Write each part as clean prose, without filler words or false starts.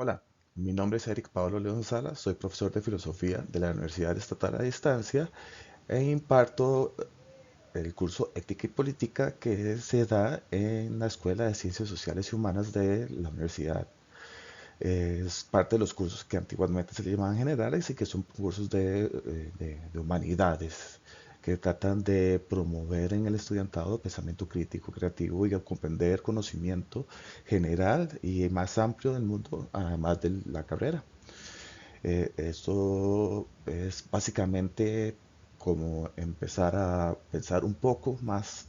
Hola, mi nombre es Eric Pablo León Sala, soy profesor de filosofía de la Universidad Estatal a Distancia e imparto el curso Ética y Política que se da en la Escuela de Ciencias Sociales y Humanas de la universidad. Es parte de los cursos que antiguamente se le llamaban generales y que son cursos de humanidades que tratan de promover en el estudiantado pensamiento crítico, creativo y a comprender conocimiento general y más amplio del mundo, además de la carrera. Esto es básicamente como empezar a pensar un poco más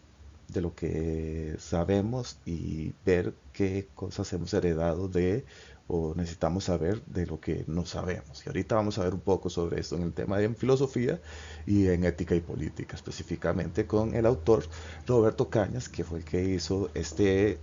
de lo que sabemos y ver qué cosas hemos heredado de o necesitamos saber de lo que no sabemos. Y ahorita vamos a ver un poco sobre esto en el tema de filosofía y en ética y política, específicamente con el autor Roberto Cañas, que fue el que hizo esta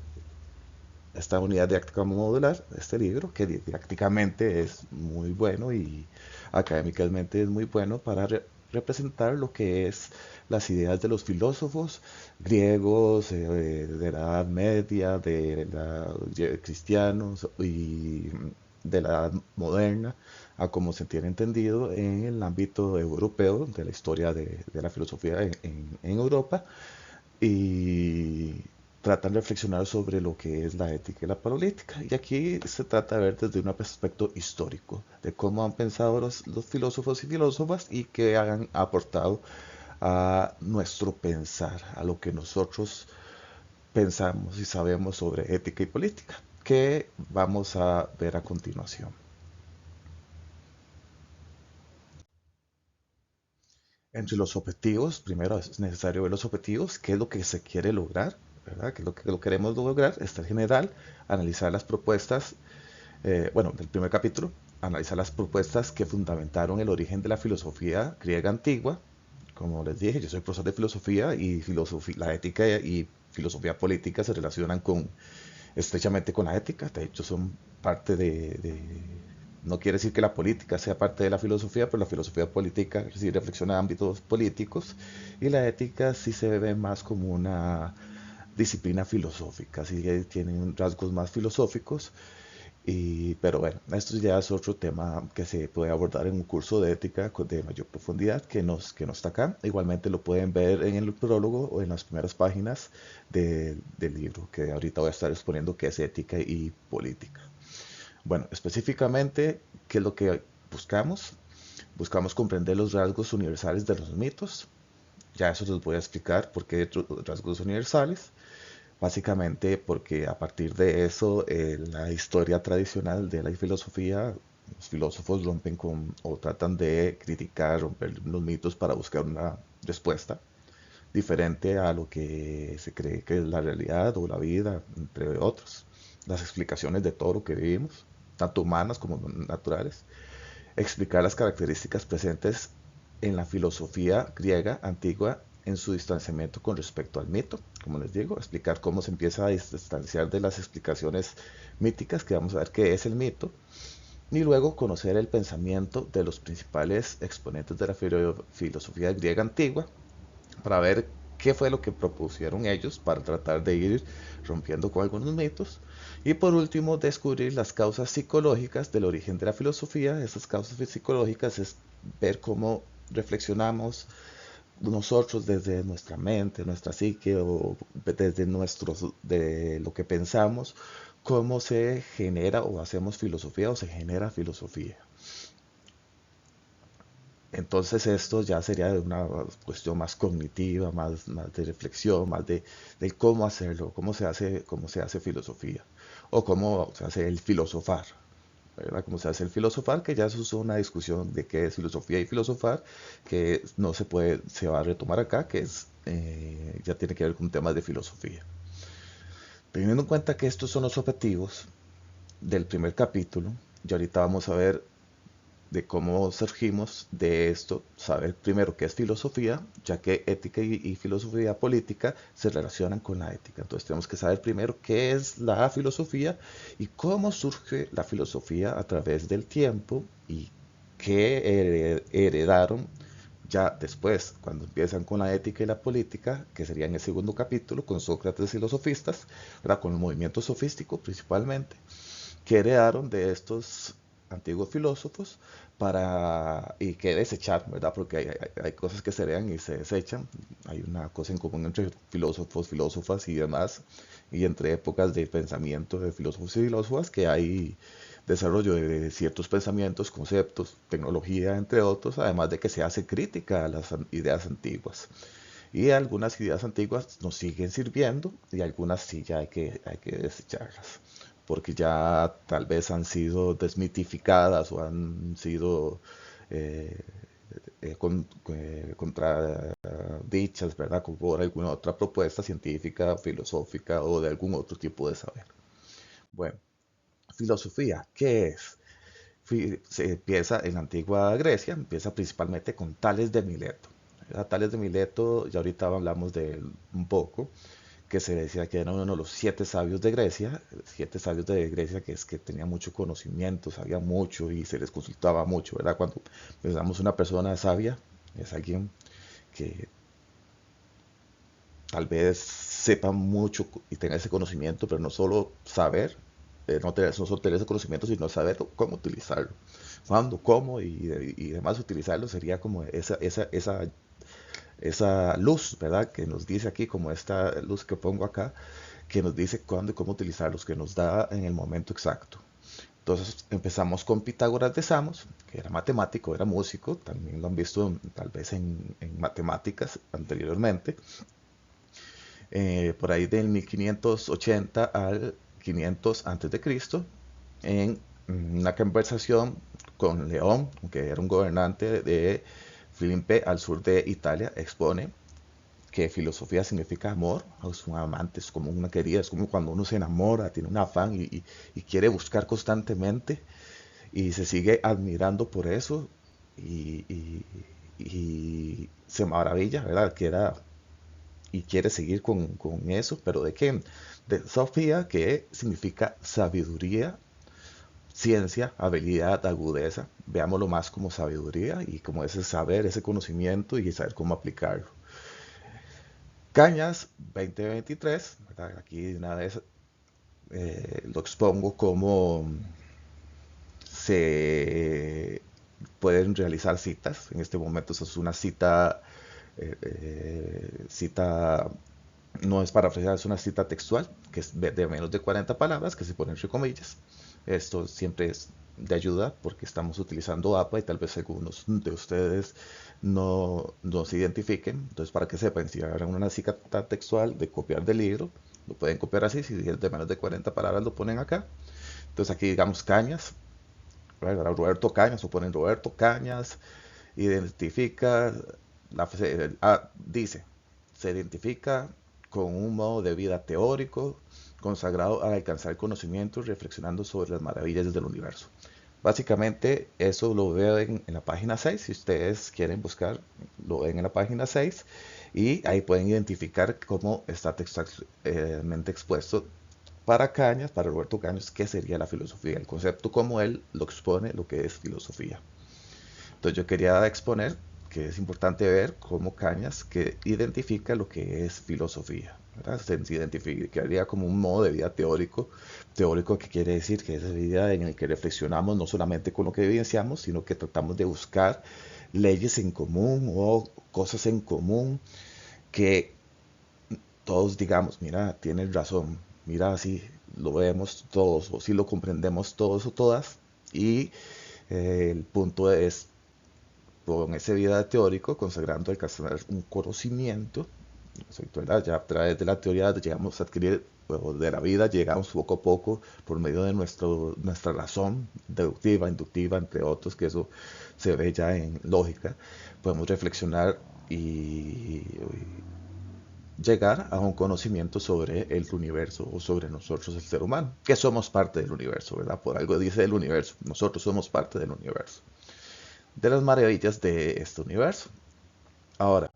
unidad didáctica modular, este libro, que didácticamente es muy bueno y académicamente es muy bueno para representar lo que es las ideas de los filósofos griegos, de la Edad Media, de cristianos y de la Edad Moderna, a como se tiene entendido en el ámbito europeo de la historia de la filosofía en Europa y tratan de reflexionar sobre lo que es la ética y la política. Y aquí se trata de ver desde un aspecto histórico, de cómo han pensado los filósofos y filósofas y qué han aportado a nuestro pensar, a lo que nosotros pensamos y sabemos sobre ética y política, que vamos a ver a continuación. Entre los objetivos, primero es necesario ver los objetivos, qué es lo que se quiere lograr, ¿verdad? ¿Qué es lo que lo queremos lograr? Está el general, analizar las propuestas, bueno, del primer capítulo, analizar las propuestas que fundamentaron el origen de la filosofía griega antigua. Como les dije, yo soy profesor de filosofía y la ética y filosofía política se relacionan estrechamente con la ética. De hecho, son parte no quiere decir que la política sea parte de la filosofía, pero la filosofía política sí reflexiona ámbitos políticos y la ética sí se ve más como una disciplina filosófica, así que tienen rasgos más filosóficos. Pero bueno, esto ya es otro tema que se puede abordar en un curso de ética de mayor profundidad que no está acá. Igualmente lo pueden ver en el prólogo o en las primeras páginas del libro que ahorita voy a estar exponiendo, que es ética y política. Bueno, específicamente, ¿qué es lo que buscamos? Buscamos comprender los rasgos universales de los mitos. Ya eso les voy a explicar por qué rasgos universales. Básicamente porque a partir de eso, la historia tradicional de la filosofía, los filósofos rompen con o tratan de criticar, romper los mitos para buscar una respuesta diferente a lo que se cree que es la realidad o la vida, entre otros. Las explicaciones de todo lo que vivimos, tanto humanas como naturales. Explicar las características presentes en la filosofía griega antigua en su distanciamiento con respecto al mito, como les digo, explicar cómo se empieza a distanciar de las explicaciones míticas, que vamos a ver qué es el mito, y luego conocer el pensamiento de los principales exponentes de la filosofía griega antigua, para ver qué fue lo que propusieron ellos para tratar de ir rompiendo con algunos mitos. Y por último, descubrir las causas psicológicas del origen de la filosofía. Esas causas psicológicas es ver cómo reflexionamos nosotros desde nuestra mente, nuestra psique o desde de lo que pensamos, cómo se genera o hacemos filosofía o se genera filosofía. Entonces esto ya sería de una cuestión más cognitiva, más de reflexión, de cómo hacerlo, cómo se hace filosofía, o cómo se hace el filosofar, ¿verdad? Cómo se hace el filosofar, que ya eso es una discusión de qué es filosofía y filosofar, que no se puede, se va a retomar acá, ya tiene que ver con temas de filosofía. Teniendo en cuenta que estos son los objetivos del primer capítulo, y ahorita vamos a ver de cómo surgimos de esto, saber primero qué es filosofía, ya que ética y filosofía política se relacionan con la ética. Entonces tenemos que saber primero qué es la filosofía y cómo surge la filosofía a través del tiempo y qué heredaron ya después, cuando empiezan con la ética y la política, que sería en el segundo capítulo, con Sócrates y los sofistas, ¿verdad? Con el movimiento sofístico principalmente, que heredaron de estos antiguos filósofos y que desechar, ¿verdad? Porque hay cosas que se heredan y se desechan. Hay una cosa en común entre filósofos, filósofas y demás, y entre épocas de pensamiento de filósofos y filósofas, que hay desarrollo de ciertos pensamientos, conceptos, tecnología, entre otros, además de que se hace crítica a las ideas antiguas. Y algunas ideas antiguas nos siguen sirviendo y algunas sí ya hay que desecharlas, porque ya tal vez han sido desmitificadas o han sido eh, contradichas, ¿verdad? Por alguna otra propuesta científica, filosófica o de algún otro tipo de saber. Bueno, filosofía, ¿qué es? Se empieza en la antigua Grecia, empieza principalmente con Tales de Mileto. Tales de Mileto, ya ahorita hablamos de él un poco, que se decía que era uno de los 7 sabios de Grecia, que es que tenía mucho conocimiento, sabía mucho y se les consultaba mucho, ¿verdad? Cuando pensamos una persona sabia, es alguien que tal vez sepa mucho y tenga ese conocimiento, pero no solo saber, no solo tener ese conocimiento, sino saber cómo utilizarlo. Cuándo, cómo y demás utilizarlo sería como esa luz, ¿verdad? Que nos dice aquí, como esta luz que pongo acá, que nos dice cuándo y cómo utilizarlos, que nos da en el momento exacto. Entonces empezamos con Pitágoras de Samos, que era matemático, era músico, también lo han visto tal vez en matemáticas anteriormente, por ahí del 1580 al 500 antes de Cristo, en una conversación con León, que era un gobernante de Filipe al sur de Italia, expone que filosofía significa amor, es un amante, es como una querida, es como cuando uno se enamora, tiene un afán y quiere buscar constantemente y se sigue admirando por eso y se maravilla, ¿verdad? Que era y quiere seguir con eso, pero ¿de qué? De Sofía, que significa sabiduría, ciencia, habilidad, agudeza. Veámoslo más como sabiduría y como ese saber, ese conocimiento y saber cómo aplicarlo. Cañas 2023, ¿verdad? Aquí de una vez lo expongo como se pueden realizar citas. En este momento eso es una cita no es parafraseada, es una cita textual, que es de menos de 40 palabras, que se pone entre comillas. Esto siempre es de ayuda porque estamos utilizando APA y tal vez algunos de ustedes no se identifiquen. Entonces, para que sepan, si hagan una cita textual de copiar del libro, lo pueden copiar así. Si es de menos de 40 palabras, lo ponen acá. Entonces, aquí digamos Cañas, ¿verdad? Roberto Cañas, o ponen Roberto Cañas, identifica, dice, se identifica con un modo de vida teórico, consagrado a alcanzar conocimiento y reflexionando sobre las maravillas del universo. Básicamente eso lo ven en la página 6, si ustedes quieren buscar, lo ven en la página 6 y ahí pueden identificar cómo está textualmente expuesto para Cañas, para Roberto Cañas, qué sería la filosofía, el concepto como él lo expone, lo que es filosofía. Entonces yo quería exponer que es importante ver cómo Cañas que identifica lo que es filosofía. ¿Verdad? Se identificaría como un modo de vida teórico que quiere decir que es la vida en el que reflexionamos no solamente con lo que evidenciamos, sino que tratamos de buscar leyes en común o cosas en común que todos digamos, mira, tienes razón, mira, así lo vemos todos, o si lo comprendemos todos o todas, y el punto es con ese vida teórico, consagrando alcanzar un conocimiento, ¿verdad? Ya a través de la teoría llegamos a adquirir, o de la vida llegamos poco a poco por medio de nuestra razón deductiva, inductiva, entre otros, que eso se ve ya en lógica, podemos reflexionar y llegar a un conocimiento sobre el universo o sobre nosotros, el ser humano, que somos parte del universo, ¿verdad? Por algo dice el universo, nosotros somos parte del universo, de las maravillas de este universo. Ahora,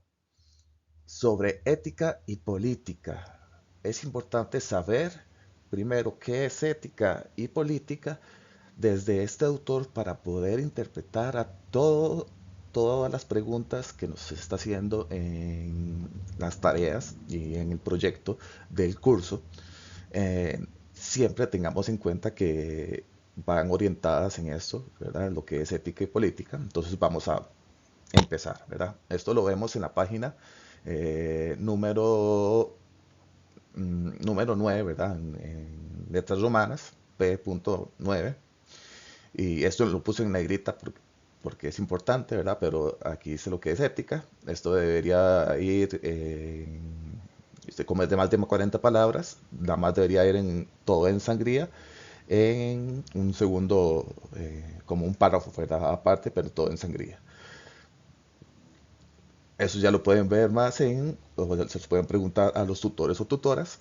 sobre ética y política, es importante saber primero qué es ética y política desde este autor para poder interpretar todas las preguntas que nos está haciendo en las tareas y en el proyecto del curso. siempre tengamos en cuenta que van orientadas en esto, ¿verdad? Lo que es ética y política. Entonces vamos a empezar, ¿verdad? Esto lo vemos en la página número 9, ¿verdad? En letras romanas, P.9. Y esto lo puse en negrita porque es importante, ¿verdad? Pero aquí dice lo que es ética. Esto debería ir, como es de más de 40 palabras, nada más debería ir en todo en sangría, en un segundo, como un párrafo, ¿verdad? Aparte, pero todo en sangría. Eso ya lo pueden ver más o se los pueden preguntar a los tutores o tutoras.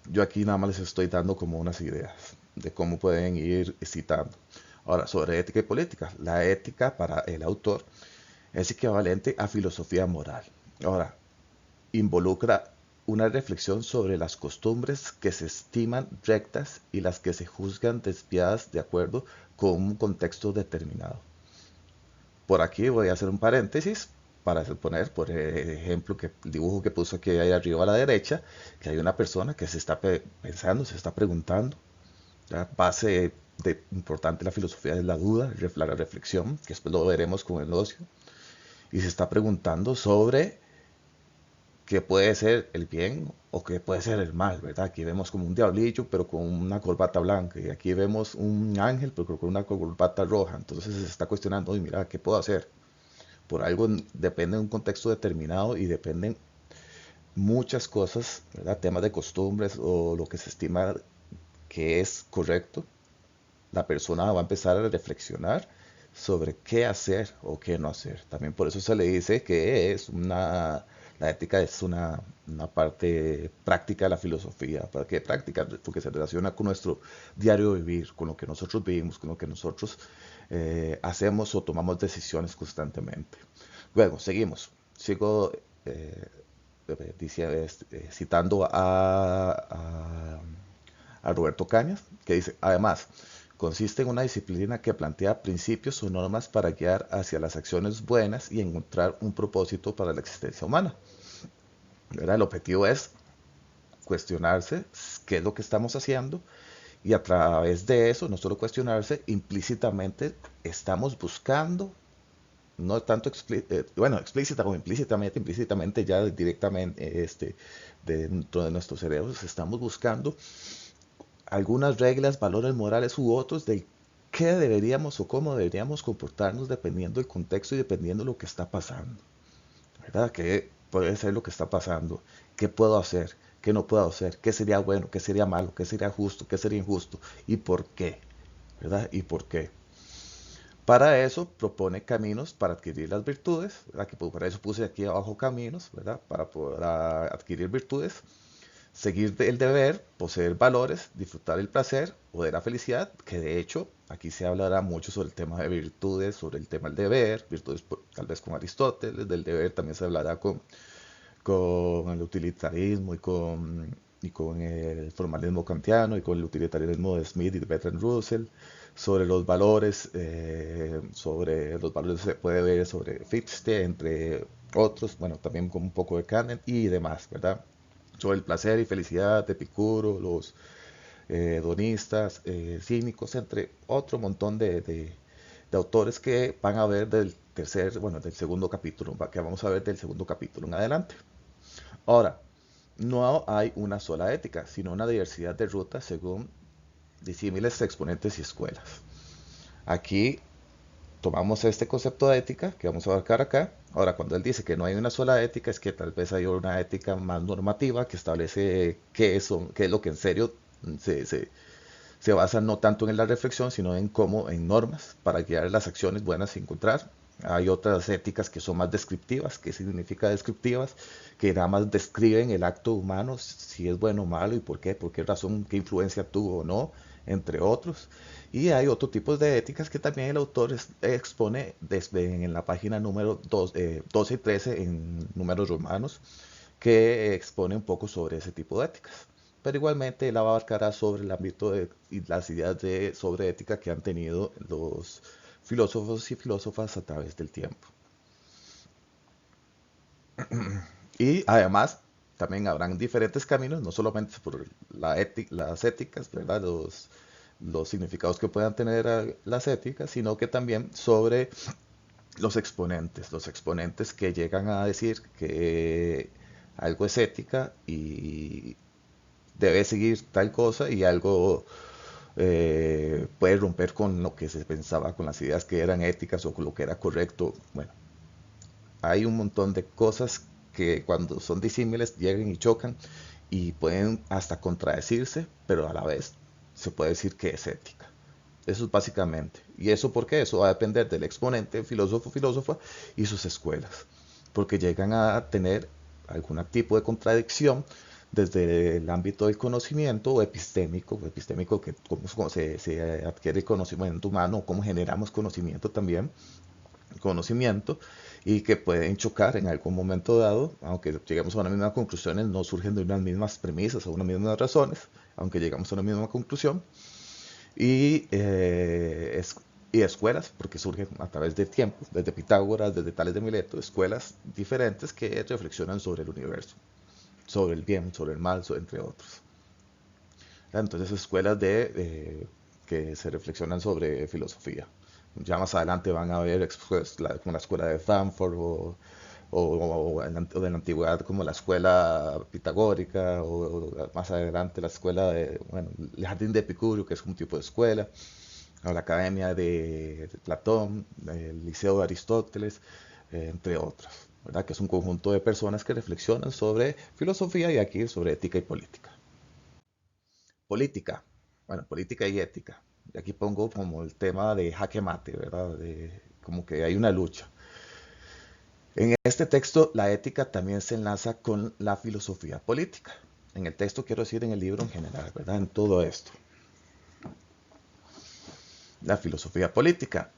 Yo aquí nada más les estoy dando como unas ideas de cómo pueden ir citando. Ahora, sobre ética y política. La ética para el autor es equivalente a filosofía moral. Ahora, involucra una reflexión sobre las costumbres que se estiman rectas y las que se juzgan desviadas de acuerdo con un contexto determinado. Por aquí voy a hacer un paréntesis para poner, por ejemplo, que el dibujo que puso aquí ahí arriba a la derecha, que hay una persona que se está pensando, se está preguntando. La base importante de la filosofía es la duda, la reflexión, que después lo veremos con el ocio, y se está preguntando sobre qué puede ser el bien o qué puede ser el mal, ¿verdad? Aquí vemos como un diablillo, pero con una corbata blanca, y aquí vemos un ángel, pero con una corbata roja. Entonces se está cuestionando, oye, mira, ¿qué puedo hacer? Por algo depende de un contexto determinado y dependen muchas cosas, ¿verdad? Temas de costumbres o lo que se estima que es correcto. La persona va a empezar a reflexionar sobre qué hacer o qué no hacer. También por eso se le dice que la ética es una parte práctica de la filosofía. ¿Para qué práctica? Porque se relaciona con nuestro diario vivir, con lo que nosotros vivimos, con lo que nosotros hacemos o tomamos decisiones constantemente. Luego, seguimos. Sigo citando a Roberto Cañas, que dice, además, consiste en una disciplina que plantea principios o normas para guiar hacia las acciones buenas y encontrar un propósito para la existencia humana. ¿Verdad? El objetivo es cuestionarse qué es lo que estamos haciendo y a través de eso, no solo cuestionarse, implícitamente estamos buscando, no tanto bueno, explícita como implícitamente ya directamente dentro de nuestros cerebros, estamos buscando algunas reglas, valores morales u otros de qué deberíamos o cómo deberíamos comportarnos dependiendo del contexto y dependiendo de lo que está pasando. ¿Verdad? ¿Qué puede ser lo que está pasando? ¿Qué puedo hacer? ¿Qué no puedo hacer? ¿Qué sería bueno? ¿Qué sería malo? ¿Qué sería justo? ¿Qué sería injusto? ¿Y por qué? ¿Verdad? ¿Y por qué? Para eso propone caminos para adquirir las virtudes, ¿verdad? Que para eso puse aquí abajo caminos, ¿verdad? Para poder adquirir virtudes, seguir el deber, poseer valores, disfrutar el placer o de la felicidad, que de hecho aquí se hablará mucho sobre el tema de virtudes, sobre el tema del deber, virtudes tal vez con Aristóteles, del deber también se hablará con el utilitarismo y con el formalismo kantiano y con el utilitarismo de Smith y de Bertrand Russell. Sobre los valores se puede ver sobre Fichte, entre otros, bueno, también con un poco de Kant y demás, ¿verdad? Sobre el placer y felicidad de Epicuro, los hedonistas, cínicos, entre otro montón de autores que van a ver del segundo capítulo, que vamos a ver del segundo capítulo en adelante. Ahora, no hay una sola ética, sino una diversidad de rutas según disímiles exponentes y escuelas. Aquí tomamos este concepto de ética que vamos a abarcar acá. Ahora, cuando él dice que no hay una sola ética, es que tal vez hay una ética más normativa que establece qué es lo que en serio se, se, se basa no tanto en la reflexión, sino en normas para guiar las acciones buenas y encontrar. Hay otras éticas que son más descriptivas. ¿Qué significa descriptivas? Que nada más describen el acto humano, si es bueno o malo y por qué razón, qué influencia tuvo o no, entre otros. Y hay otro tipo de éticas que también el autor expone en la página número 12 y 13 en números romanos, que expone un poco sobre ese tipo de éticas. Pero igualmente él abarcará sobre el ámbito y las ideas sobre ética que han tenido los filósofos y filósofas a través del tiempo. Y además también habrán diferentes caminos, no solamente por las éticas, ¿verdad? Los significados que puedan tener las éticas, sino que también sobre los exponentes que llegan a decir que algo es ética y debe seguir tal cosa y algo puede romper con lo que se pensaba, con las ideas que eran éticas o con lo que era correcto. Bueno, hay un montón de cosas que cuando son disímiles llegan y chocan y pueden hasta contradecirse, pero a la vez se puede decir que es ética. Eso es básicamente. ¿Y eso por qué? Eso va a depender del exponente, filósofo, filósofa y sus escuelas. Porque llegan a tener algún tipo de contradicción desde el ámbito del conocimiento o epistémico que cómo se adquiere conocimiento humano, cómo generamos conocimiento y que pueden chocar en algún momento dado, aunque lleguemos a unas mismas conclusiones, no surgen de unas mismas premisas o unas mismas razones, aunque llegamos a una misma conclusión, y, y escuelas, porque surgen a través del tiempo, desde Pitágoras, desde Tales de Mileto, escuelas diferentes que reflexionan sobre el universo, sobre el bien, sobre el mal, entre otros. Entonces, escuelas que se reflexionan sobre filosofía. Ya más adelante van a ver pues, como la escuela de Frankfurt o de la antigüedad como la escuela pitagórica o más adelante la escuela de, bueno, el jardín de Epicurio, que es un tipo de escuela, o la academia de Platón, el liceo de Aristóteles, entre otros, ¿verdad? Que es un conjunto de personas que reflexionan sobre filosofía y aquí sobre ética y política. Política, bueno, política y ética. Y aquí pongo como el tema de jaque mate, ¿verdad? Como que hay una lucha. En este texto, la ética también se enlaza con la filosofía política. En el texto quiero decir en el libro en general, ¿verdad? En todo esto. La filosofía política.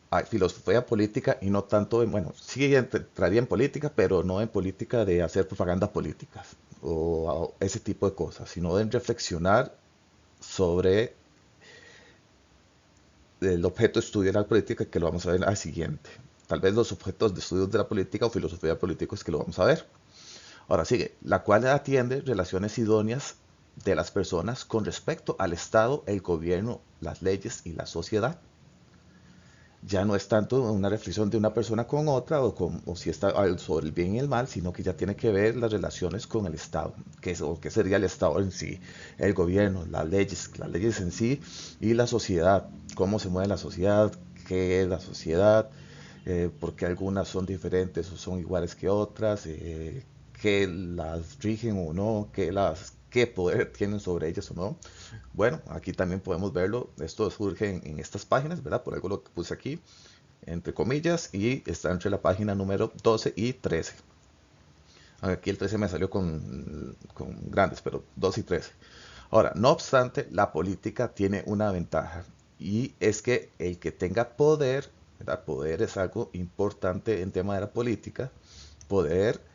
Hay filosofía política y no tanto en, bueno, sí entraría en política, pero no en política de hacer propaganda política o ese tipo de cosas, sino en reflexionar sobre el objeto de estudio de la política, que lo vamos a ver al siguiente. Tal vez los objetos de estudio de la política o filosofía política es que lo vamos a ver. Ahora sigue, la cual atiende relaciones idóneas de las personas con respecto al Estado, el gobierno, las leyes y la sociedad. Ya no es tanto una reflexión de una persona con otra o si está sobre el bien y el mal, sino que ya tiene que ver las relaciones con el Estado, o qué sería el Estado en sí, el gobierno, las leyes en sí y la sociedad, cómo se mueve la sociedad, qué es la sociedad, por qué algunas son diferentes o son iguales que otras, qué las rigen o no, qué poder tienen sobre ellas o no. Bueno, aquí también podemos verlo. Esto surge en estas páginas, ¿verdad? Por algo lo puse aquí, entre comillas, y está entre la página número 12 y 13. Aquí el 13 me salió con grandes, pero 12 y 13. Ahora, no obstante, la política tiene una ventaja y es que el que tenga poder, ¿verdad? Poder es algo importante en tema de la política. Poder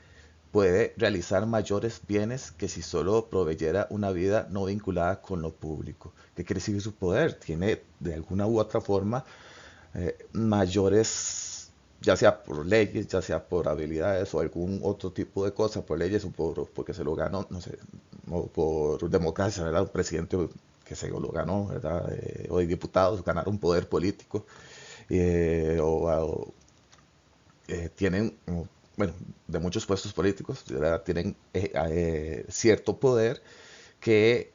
puede realizar mayores bienes que si solo proveyera una vida no vinculada con lo público. ¿Qué quiere decir su poder? Tiene de alguna u otra forma mayores, ya sea por leyes, ya sea por habilidades o algún otro tipo de cosa, por leyes o porque se lo ganó, no sé, o por democracia, ¿verdad? Un presidente que se lo ganó, ¿verdad? O diputados ganaron poder político, o tienen, bueno, de muchos puestos políticos, ¿verdad? Tienen cierto poder que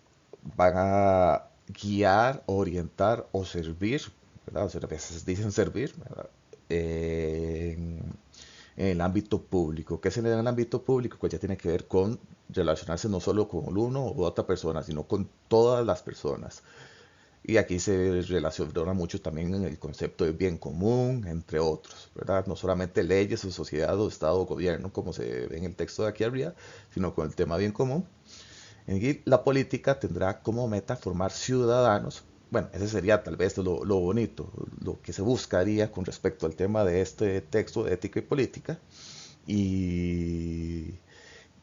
van a guiar, orientar o servir, ¿verdad? O sea, a veces dicen servir, ¿verdad? En el ámbito público. ¿Qué es en el ámbito público? Pues ya tiene que ver con relacionarse no solo con uno u otra persona, sino con todas las personas. Y aquí se relaciona mucho también en el concepto de bien común, entre otros, ¿verdad? No solamente leyes o sociedad o Estado o gobierno, como se ve en el texto de aquí arriba, sino con el tema bien común. Y la política tendrá como meta formar ciudadanos. Bueno, ese sería tal vez lo bonito, lo que se buscaría con respecto al tema de este texto de ética y política. Y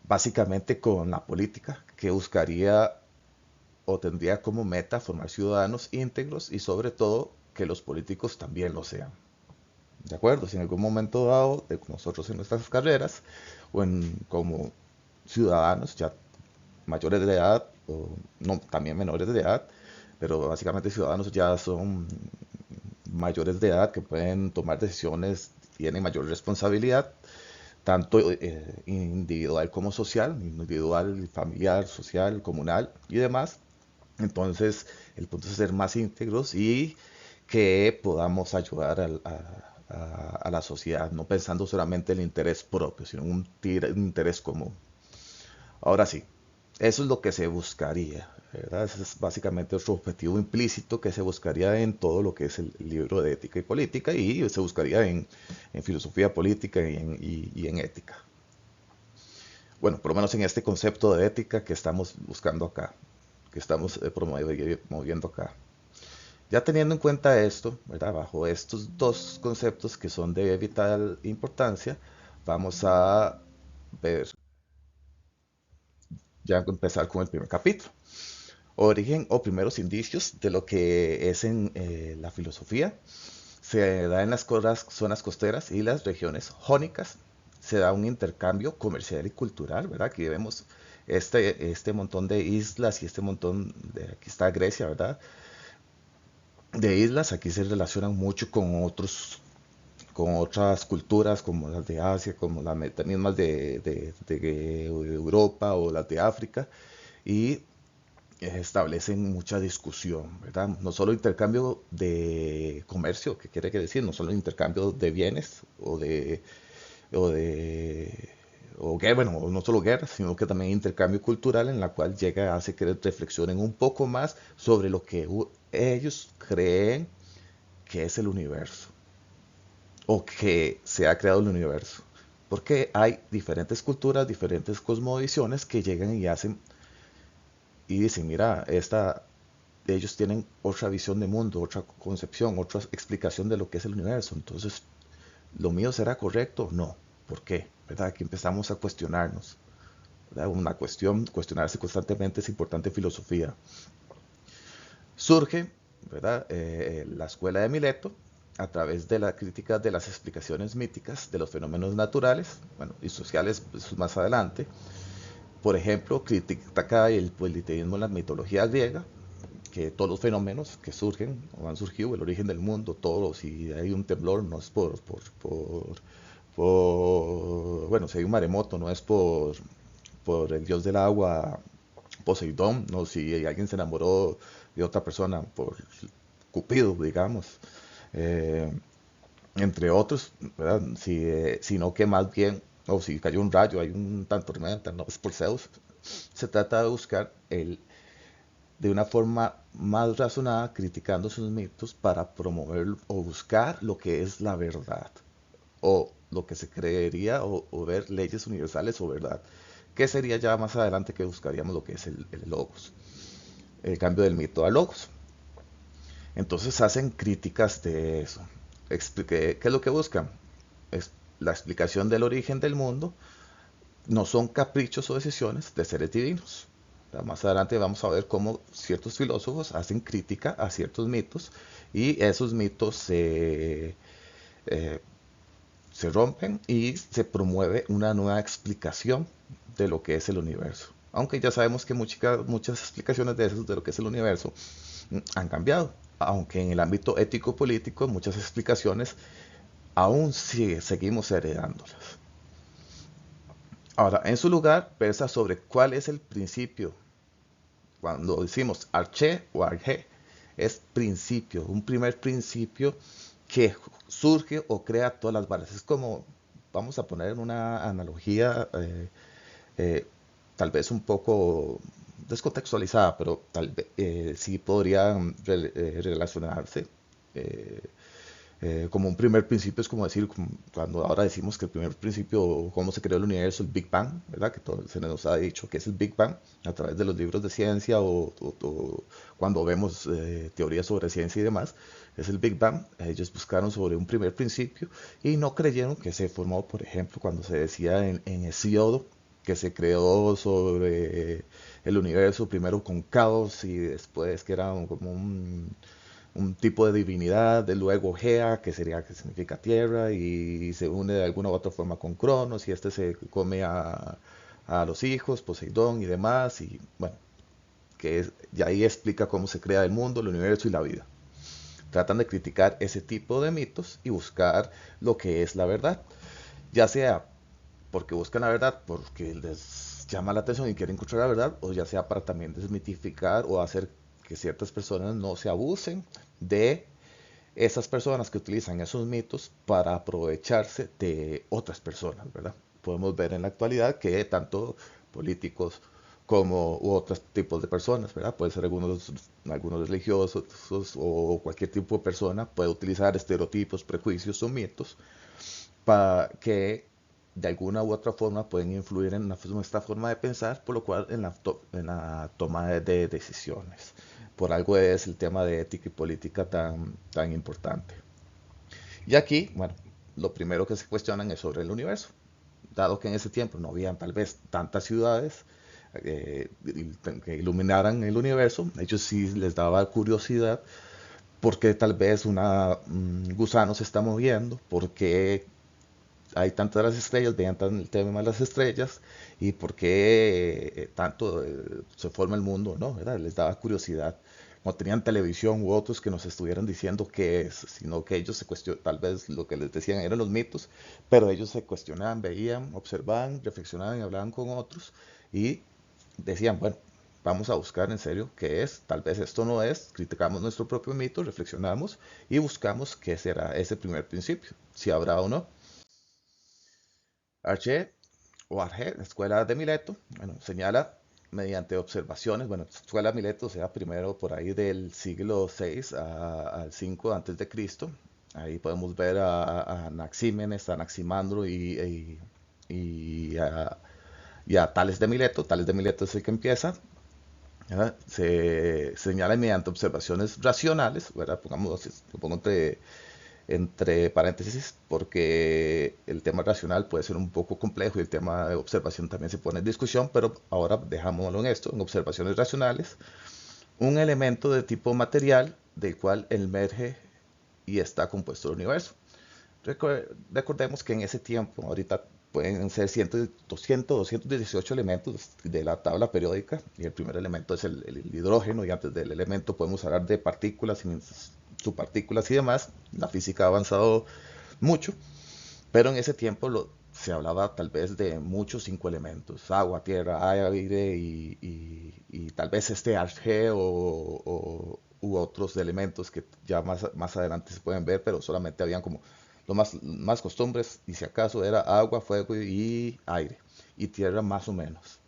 básicamente con la política, que buscaría o tendría como meta formar ciudadanos íntegros y sobre todo que los políticos también lo sean. ¿De acuerdo? Si en algún momento dado de nosotros en nuestras carreras o en como ciudadanos ya mayores de edad, o no, también menores de edad, pero básicamente ciudadanos ya son mayores de edad que pueden tomar decisiones, tienen mayor responsabilidad, tanto individual como social, individual, familiar, social, comunal y demás. Entonces, el punto es ser más íntegros y que podamos ayudar a la sociedad, no pensando solamente en el interés propio, sino en un interés común. Ahora sí, eso es lo que se buscaría, ¿verdad? Ese es básicamente otro objetivo implícito que se buscaría en todo lo que es el libro de ética y política y se buscaría en filosofía política y en ética. Bueno, por lo menos en este concepto de ética que estamos buscando acá, que estamos promoviendo acá. Ya teniendo en cuenta esto, ¿verdad? Bajo estos dos conceptos que son de vital importancia, vamos a ver, ya empezar con el primer capítulo. Origen o primeros indicios de lo que es en la filosofía. Se da en las zonas costeras y las regiones jónicas. Se da un intercambio comercial y cultural, ¿verdad? Aquí vemos este montón de islas y este montón de, aquí está Grecia, ¿verdad? De islas, aquí se relacionan mucho con otras culturas como las de Asia, como las mismas de Europa o las de África, y establecen mucha discusión, ¿verdad? No solo intercambio de comercio, que quiere decir, no solo intercambio de bienes o de bueno, no solo guerra, sino que también intercambio cultural en la cual llega, hace que reflexionen un poco más sobre lo que ellos creen que es el universo o que se ha creado el universo. Porque hay diferentes culturas, diferentes cosmovisiones que llegan y hacen y dicen, mira, ellos tienen otra visión de mundo, otra concepción, otra explicación de lo que es el universo. Entonces, ¿lo mío será correcto? No. ¿Por qué? ¿Verdad? Aquí empezamos a cuestionarnos. ¿Verdad? Una cuestión, cuestionarse constantemente es importante en filosofía. Surge, ¿verdad? La escuela de Mileto a través de la crítica de las explicaciones míticas de los fenómenos naturales, bueno, y sociales pues, más adelante. Por ejemplo, critica el politeísmo en la mitología griega, que todos los fenómenos que surgen o han surgido, el origen del mundo, todos, si hay un temblor, no es bueno, si hay un maremoto, no es por el dios del agua, Poseidón, no, si alguien se enamoró de otra persona, por Cupido, digamos, eh, entre otros, ¿verdad? Sino que más bien, o si cayó un rayo, hay una tormenta, no es por Zeus, se trata de buscar de una forma más razonada, criticando sus mitos para promover o buscar lo que es la verdad, o lo que se creería, o ver leyes universales o verdad, que sería ya más adelante que buscaríamos lo que es el logos, el cambio del mito a logos. Entonces hacen críticas de eso. ¿Qué es lo que buscan? Es la explicación del origen del mundo. No son caprichos o decisiones de seres divinos. Más adelante vamos a ver cómo ciertos filósofos hacen crítica a ciertos mitos y esos mitos eh, se rompen y se promueve una nueva explicación de lo que es el universo. Aunque ya sabemos que muchas explicaciones de eso, de lo que es el universo, han cambiado. Aunque en el ámbito ético-político muchas explicaciones aún seguimos heredándolas. Ahora, en su lugar, versa sobre cuál es el principio. Cuando decimos arché o arjé, es principio, un primer principio que surge o crea todas las bases. Es como, vamos a poner una analogía, eh, tal vez un poco descontextualizada, pero tal vez sí podrían relacionarse. eh, como un primer principio es como decir, cuando ahora decimos que el primer principio, cómo se creó el universo, el Big Bang, ¿verdad? Que todo, se nos ha dicho que es el Big Bang a través de los libros de ciencia o cuando vemos teorías sobre ciencia y demás, es el Big Bang. Ellos buscaron sobre un primer principio y no creyeron que se formó, por ejemplo, cuando se decía en Hesíodo, que se creó sobre el universo primero con caos y después que era como un tipo de divinidad, de luego Gea, que significa tierra, y se une de alguna u otra forma con Cronos, y este se come a los hijos, Poseidón y demás, y bueno, y ahí explica cómo se crea el mundo, el universo y la vida. Tratan de criticar ese tipo de mitos y buscar lo que es la verdad, ya sea porque buscan la verdad, porque les llama la atención y quieren encontrar la verdad, o ya sea para también desmitificar o hacer que ciertas personas no se abusen de esas personas que utilizan esos mitos para aprovecharse de otras personas, ¿verdad? Podemos ver en la actualidad que tanto políticos como u otros tipos de personas, ¿verdad? Puede ser algunos religiosos o cualquier tipo de persona puede utilizar estereotipos, prejuicios o mitos para que de alguna u otra forma pueden influir en nuestra forma de pensar, por lo cual en la toma de decisiones. Por algo es el tema de ética y política tan importante. Y aquí, bueno, lo primero que se cuestionan es sobre el universo. Dado que en ese tiempo no habían tal vez tantas ciudades que iluminaran el universo, a ellos sí les daba curiosidad porque tal vez un gusano se está moviendo, porque hay tantas las estrellas, vean tan el tema de las estrellas y por qué tanto se forma el mundo, ¿no? ¿Verdad? Les daba curiosidad. No tenían televisión u otros que nos estuvieran diciendo qué es, sino que ellos se cuestionaban, tal vez lo que les decían eran los mitos, pero ellos se cuestionaban, veían, observaban, reflexionaban y hablaban con otros y decían, bueno, vamos a buscar en serio qué es, tal vez esto no es, criticamos nuestro propio mito, reflexionamos y buscamos qué será ese primer principio, si habrá o no. Arché o Arge, la escuela de Mileto, bueno, señala mediante observaciones, bueno, escuela de Mileto, o sea, primero por ahí del siglo VI al 5 antes de Cristo. Ahí podemos ver a Anaxímenes, a Anaximandro y a Tales de Mileto. Tales de Mileto es el que empieza. ¿Verdad? Se señala mediante observaciones racionales, ¿verdad? Pongamos, lo pongo entre paréntesis, porque el tema racional puede ser un poco complejo y el tema de observación también se pone en discusión, pero ahora dejámoslo en esto, en observaciones racionales, un elemento de tipo material del cual emerge y está compuesto el universo. Recordemos que en ese tiempo, ahorita pueden ser 100, 200, 218 elementos de la tabla periódica y el primer elemento es el hidrógeno y antes del elemento podemos hablar de partículas, subpartículas y demás. La física ha avanzado mucho, pero en ese tiempo se hablaba tal vez de muchos cinco elementos, agua, tierra, aire y tal vez este Arge u otros elementos que ya más adelante se pueden ver, pero solamente habían como lo más costumbres y si acaso era agua, fuego y aire y tierra más o menos.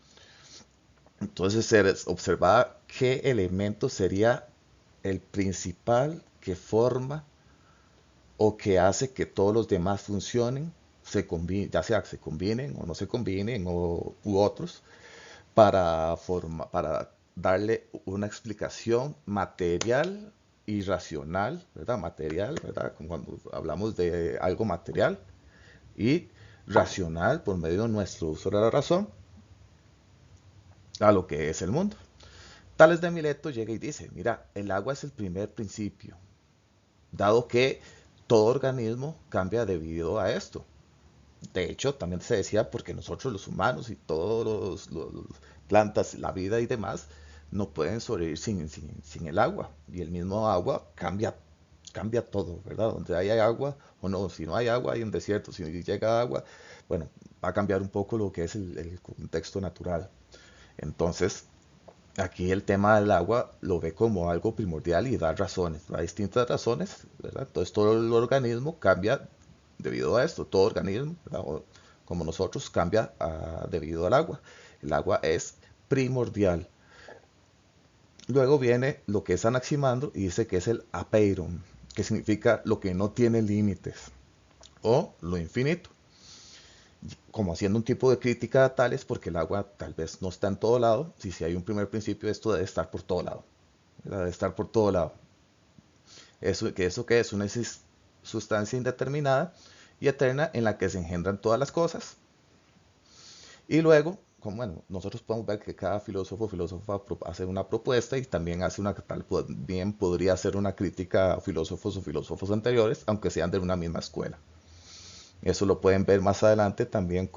Entonces se observaba qué elemento sería el principal que forma o que hace que todos los demás funcionen, ya sea que se combinen o no se combinen u otros, para darle una explicación material y racional, ¿verdad? Material, ¿verdad? Como cuando hablamos de algo material y racional por medio de nuestro uso de la razón a lo que es el mundo. Tales de Mileto llega y dice, mira, el agua es el primer principio, dado que todo organismo cambia debido a esto. De hecho, también se decía porque nosotros los humanos y todos los plantas, la vida y demás, no pueden sobrevivir sin el agua. Y el mismo agua cambia todo, ¿verdad? Donde hay agua o no, si no hay agua hay un desierto, si llega agua, bueno, va a cambiar un poco lo que es el contexto natural. Entonces, aquí el tema del agua lo ve como algo primordial y da razones, da distintas razones, ¿verdad? Entonces todo el organismo cambia debido a esto, todo organismo, ¿verdad? Como nosotros, cambia debido al agua. El agua es primordial. Luego viene lo que es Anaximandro y dice que es el apeiron, que significa lo que no tiene límites o lo infinito, como haciendo un tipo de crítica a tales porque el agua tal vez no está en todo lado, si hay un primer principio esto debe estar por todo lado, ¿verdad? Debe estar por todo lado. Eso que es una sustancia indeterminada y eterna en la que se engendran todas las cosas. Y luego, como bueno, nosotros podemos ver que cada filósofo o filósofa hace una propuesta y también hace bien podría hacer una crítica a filósofos o filósofos anteriores, aunque sean de una misma escuela. Eso lo pueden ver más adelante también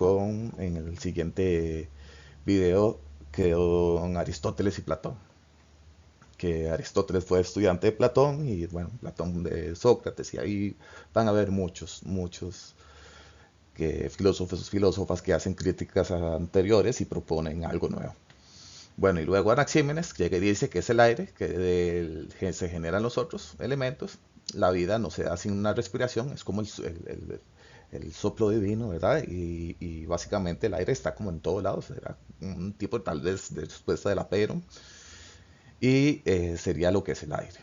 en el siguiente. video quedó en Aristóteles y Platón, que Aristóteles fue estudiante de Platón y bueno, Platón de Sócrates, y ahí van a ver muchos filósofos, filósofas que hacen críticas a anteriores y proponen algo nuevo. Bueno, y luego Anaxímenes llega y dice que es el aire, que se generan los otros elementos. La vida no se da sin una respiración, es como el soplo divino, ¿verdad? Y básicamente el aire está como en todos lados, será un tipo tal vez de respuesta de la Peyron, y sería lo que es el aire.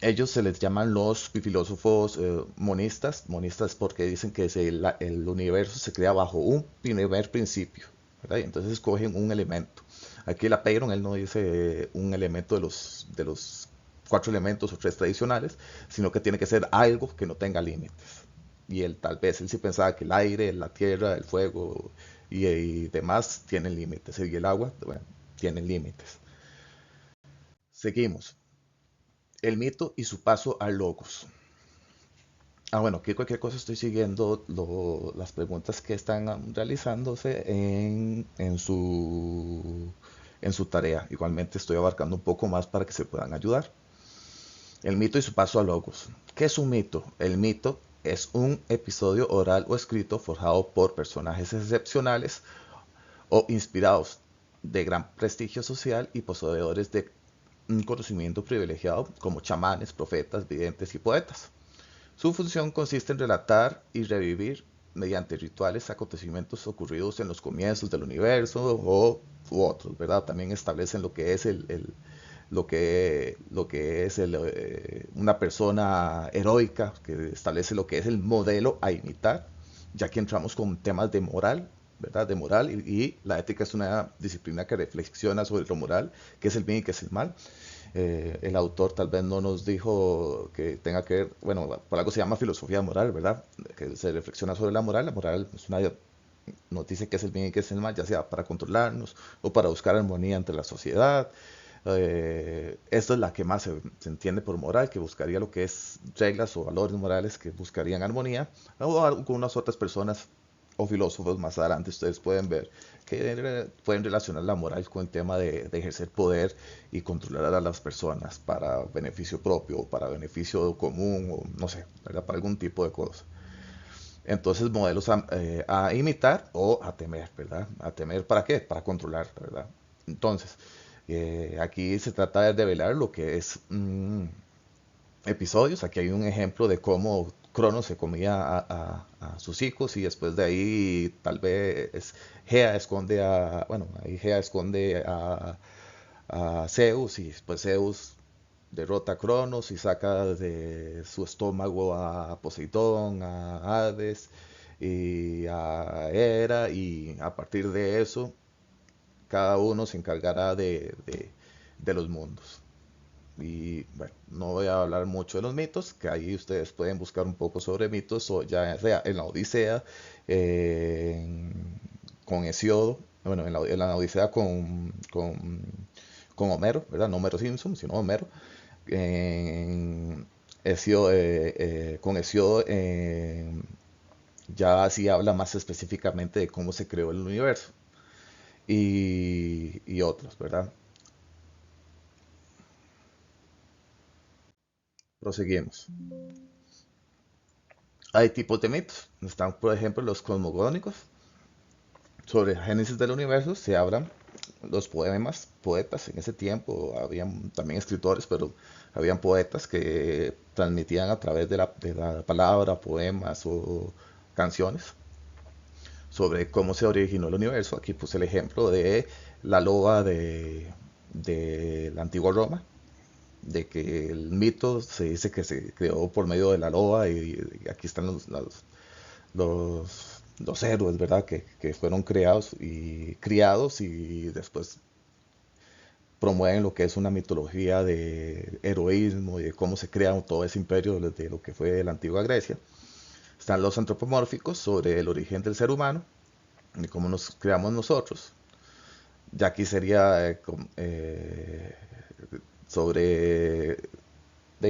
Ellos se les llaman los filósofos monistas porque dicen que el universo se crea bajo un primer principio, ¿verdad? Y entonces escogen un elemento. Aquí la Peyron, él no dice un elemento de los cuatro elementos o tres tradicionales, sino que tiene que ser algo que no tenga límites. Y él tal vez, él sí pensaba que el aire, la tierra, el fuego y demás tienen límites. Y el agua, bueno, tienen límites. Seguimos. El mito y su paso al logos. Bueno, aquí cualquier cosa estoy siguiendo las preguntas que están realizándose en su tarea. Igualmente estoy abarcando un poco más para que se puedan ayudar. El mito y su paso a logos. ¿Qué es un mito? El mito es un episodio oral o escrito forjado por personajes excepcionales o inspirados de gran prestigio social y poseedores de un conocimiento privilegiado como chamanes, profetas, videntes y poetas. Su función consiste en relatar y revivir mediante rituales acontecimientos ocurridos en los comienzos del universo u otros, ¿verdad? También establecen lo que es una persona heroica, que establece lo que es el modelo a imitar, ya que entramos con temas de moral, ¿verdad? De moral y la ética es una disciplina que reflexiona sobre lo moral, qué es el bien y qué es el mal. El autor tal vez no nos dijo que tenga que ver, bueno, por algo se llama filosofía moral, ¿verdad? Que se reflexiona sobre la moral. La moral es nos dice qué es el bien y qué es el mal, ya sea para controlarnos o para buscar armonía entre la sociedad. Esta es la que más se entiende por moral, que buscaría lo que es reglas o valores morales que buscarían armonía, o algunas otras personas o filósofos más adelante ustedes pueden ver que pueden relacionar la moral con el tema de ejercer poder y controlar a las personas para beneficio propio o para beneficio común o no sé, ¿verdad? Para algún tipo de cosa. Entonces, modelos a imitar o a temer, ¿verdad? ¿A temer para qué? Para controlar, ¿verdad? Entonces, aquí se trata de develar lo que es episodios. Aquí hay un ejemplo de cómo Cronos se comía a sus hijos y después de ahí tal vez Gea esconde bueno, ahí Gea esconde a Zeus y después Zeus derrota a Cronos y saca de su estómago a Poseidón, a Hades y a Hera, y a partir de eso cada uno se encargará de los mundos. Y bueno, no voy a hablar mucho de los mitos, que ahí ustedes pueden buscar un poco sobre mitos, o ya sea en la Odisea, eh, con Hesiodo, bueno, en la Odisea con Homero, ¿verdad? No Homero Simpson, sino Homero. En con Hesiodo ya así habla más específicamente de cómo se creó el universo y otros, ¿verdad? Proseguimos. Hay tipos de mitos. Están, por ejemplo, los cosmogónicos. Sobre el génesis del universo se hablan los poemas, poetas en ese tiempo, habían también escritores, pero habían poetas que transmitían a través de la palabra, poemas o canciones sobre cómo se originó el universo. Aquí puse el ejemplo de la loba de la antigua Roma, de que el mito se dice que se creó por medio de la loba y aquí están los héroes, ¿verdad? Que fueron creados y criados y después promueven lo que es una mitología de heroísmo y de cómo se crea todo ese imperio desde lo que fue la antigua Grecia. Están los antropomórficos sobre el origen del ser humano y cómo nos creamos nosotros. Ya aquí sería sobre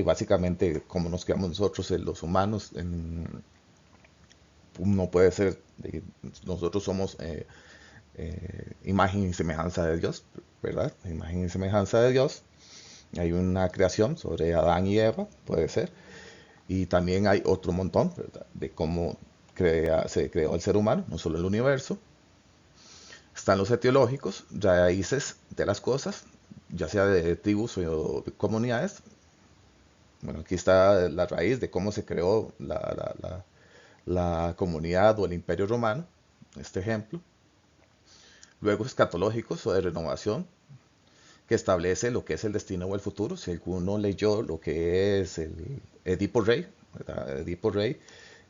básicamente cómo nos creamos nosotros, los humanos. No puede ser, nosotros somos imagen y semejanza de Dios, ¿verdad? Imagen y semejanza de Dios. Hay una creación sobre Adán y Eva, puede ser. Y también hay otro montón, ¿verdad? De cómo se creó el ser humano, no solo el universo. Están los etiológicos, raíces de las cosas, ya sea de tribus o de comunidades. Bueno, aquí está la raíz de cómo se creó la comunidad o el imperio romano, este ejemplo. Luego escatológicos o de renovación, que establece lo que es el destino o el futuro. Si alguno leyó lo que es el Edipo Rey, ¿verdad? Edipo Rey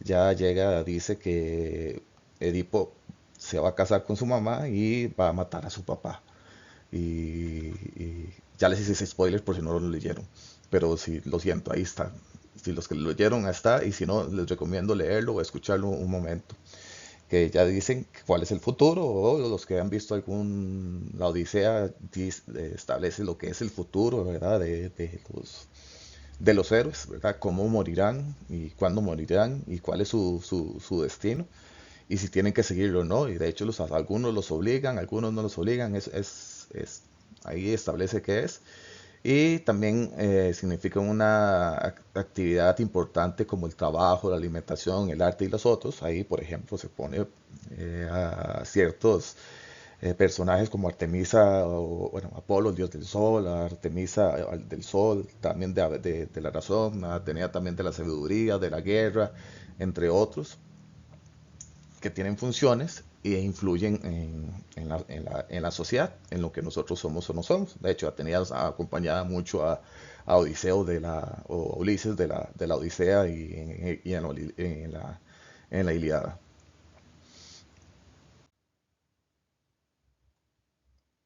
ya llega, dice que Edipo se va a casar con su mamá y va a matar a su papá. Y ya les hice spoilers por si no lo leyeron. Pero si lo siento, ahí está. Si los que lo leyeron, ahí está. Y si no, les recomiendo leerlo o escucharlo un momento. Que ya dicen cuál es el futuro, o los que han visto la Odisea establece lo que es el futuro, ¿verdad? De los héroes, ¿verdad? Cómo morirán y cuándo morirán y cuál es su destino y si tienen que seguirlo o no. Y de hecho algunos los obligan, algunos no los obligan, ahí establece qué es. Y también significa una actividad importante como el trabajo, la alimentación, el arte y los otros. Ahí, por ejemplo, se pone a ciertos personajes como Artemisa, o bueno, Apolo, el dios del sol, Artemisa del sol, también de la razón, Atenea también de la sabiduría, de la guerra, entre otros que tienen funciones e influyen en la sociedad, en lo que nosotros somos o no somos. De hecho, Atenea acompañaba mucho a Odiseo o Ulises de la Odisea y en la Ilíada.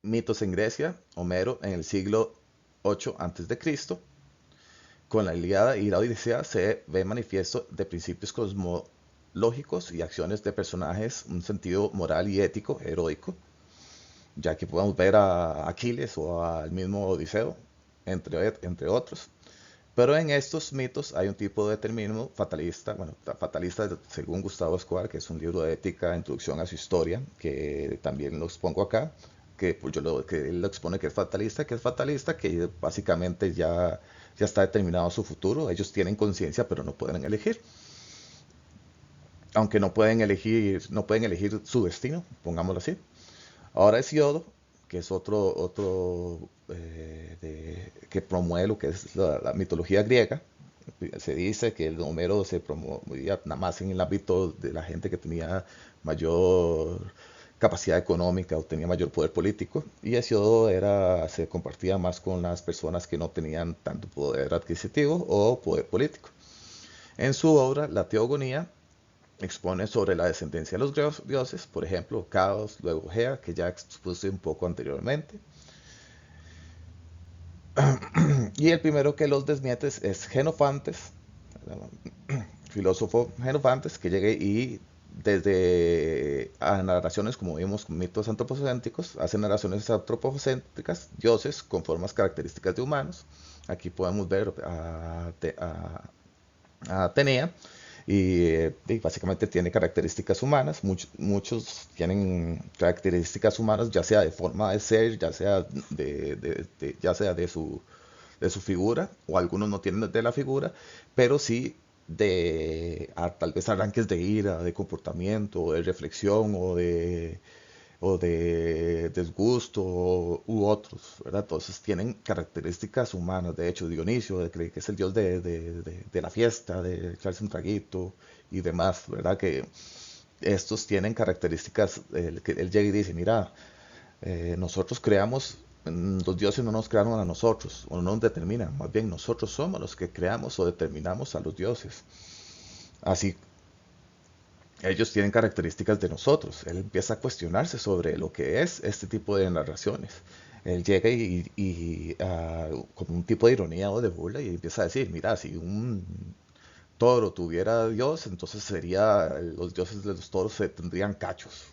Mitos en Grecia, Homero en el siglo 8 a.C. Con la Ilíada y la Odisea se ve manifiesto de principios cosmológicos y acciones de personajes, un sentido moral y ético, heroico, ya que podemos ver a Aquiles o al mismo Odiseo, entre otros. Pero en estos mitos hay un tipo de determinismo fatalista, bueno, fatalista según Gustavo Escobar, que es un libro de ética, introducción a su historia, que también lo expongo acá, que pues que él lo expone que es fatalista, que básicamente ya está determinado su futuro, ellos tienen conciencia pero no pueden elegir, aunque no pueden elegir su destino, pongámoslo así. Ahora Hesiodo, que es otro que promueve lo que es la mitología griega. Se dice que el Homero se promovía nada más en el ámbito de la gente que tenía mayor capacidad económica o tenía mayor poder político, y Hesiodo se compartía más con las personas que no tenían tanto poder adquisitivo o poder político. En su obra, La Teogonía, expone sobre la descendencia de los dioses, por ejemplo, Caos, luego Gea, que ya expuse un poco anteriormente. Y el primero que los desmiete es Genofantes, filósofo Genofantes, que llega y desde a narraciones, como vimos, mitos antropocéntricos, hace narraciones antropocéntricas, dioses con formas características de humanos. Aquí podemos ver a Atenea, y básicamente tiene características humanas. Muchos tienen características humanas, ya sea de forma de ser, ya sea de su figura, o algunos no tienen de la figura, pero sí tal vez arranques de ira, de comportamiento, de reflexión o de desgusto u otros, ¿verdad? Entonces tienen características humanas. De hecho, Dionisio, que es el dios de la fiesta, de echarse un traguito y demás, ¿verdad? Que estos tienen características, que él llega y dice, mira, nosotros creamos, los dioses no nos crearon a nosotros, o no nos determinan, más bien nosotros somos los que creamos o determinamos a los dioses. Así ellos tienen características de nosotros. Él empieza a cuestionarse sobre lo que es este tipo de narraciones. Él llega con un tipo de ironía o de burla y empieza a decir, mira, si un toro tuviera Dios, entonces los dioses de los toros tendrían cachos,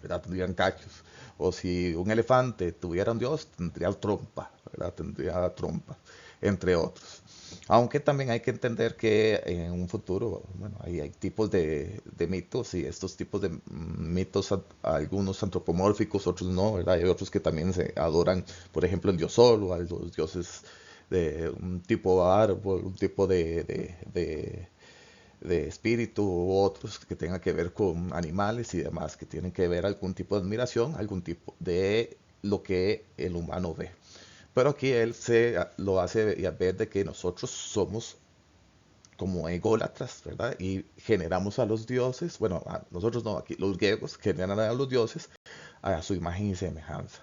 ¿verdad? Tendrían cachos. O si un elefante tuviera un Dios, tendría trompa, ¿verdad? Tendría trompa. entre otros. Aunque también hay que entender que en un futuro, bueno, hay tipos de mitos y estos tipos de mitos, algunos antropomórficos, otros no, ¿verdad? Hay otros que también se adoran, por ejemplo, el dios Sol o a los dioses de un tipo de árbol, un tipo de espíritu u otros que tengan que ver con animales y demás, que tienen que ver algún tipo de admiración, algún tipo de lo que el humano ve. Pero aquí él lo hace ver de que nosotros somos como ególatras, ¿verdad? Y generamos a los dioses, bueno, a nosotros no, aquí los griegos generan a los dioses a su imagen y semejanza.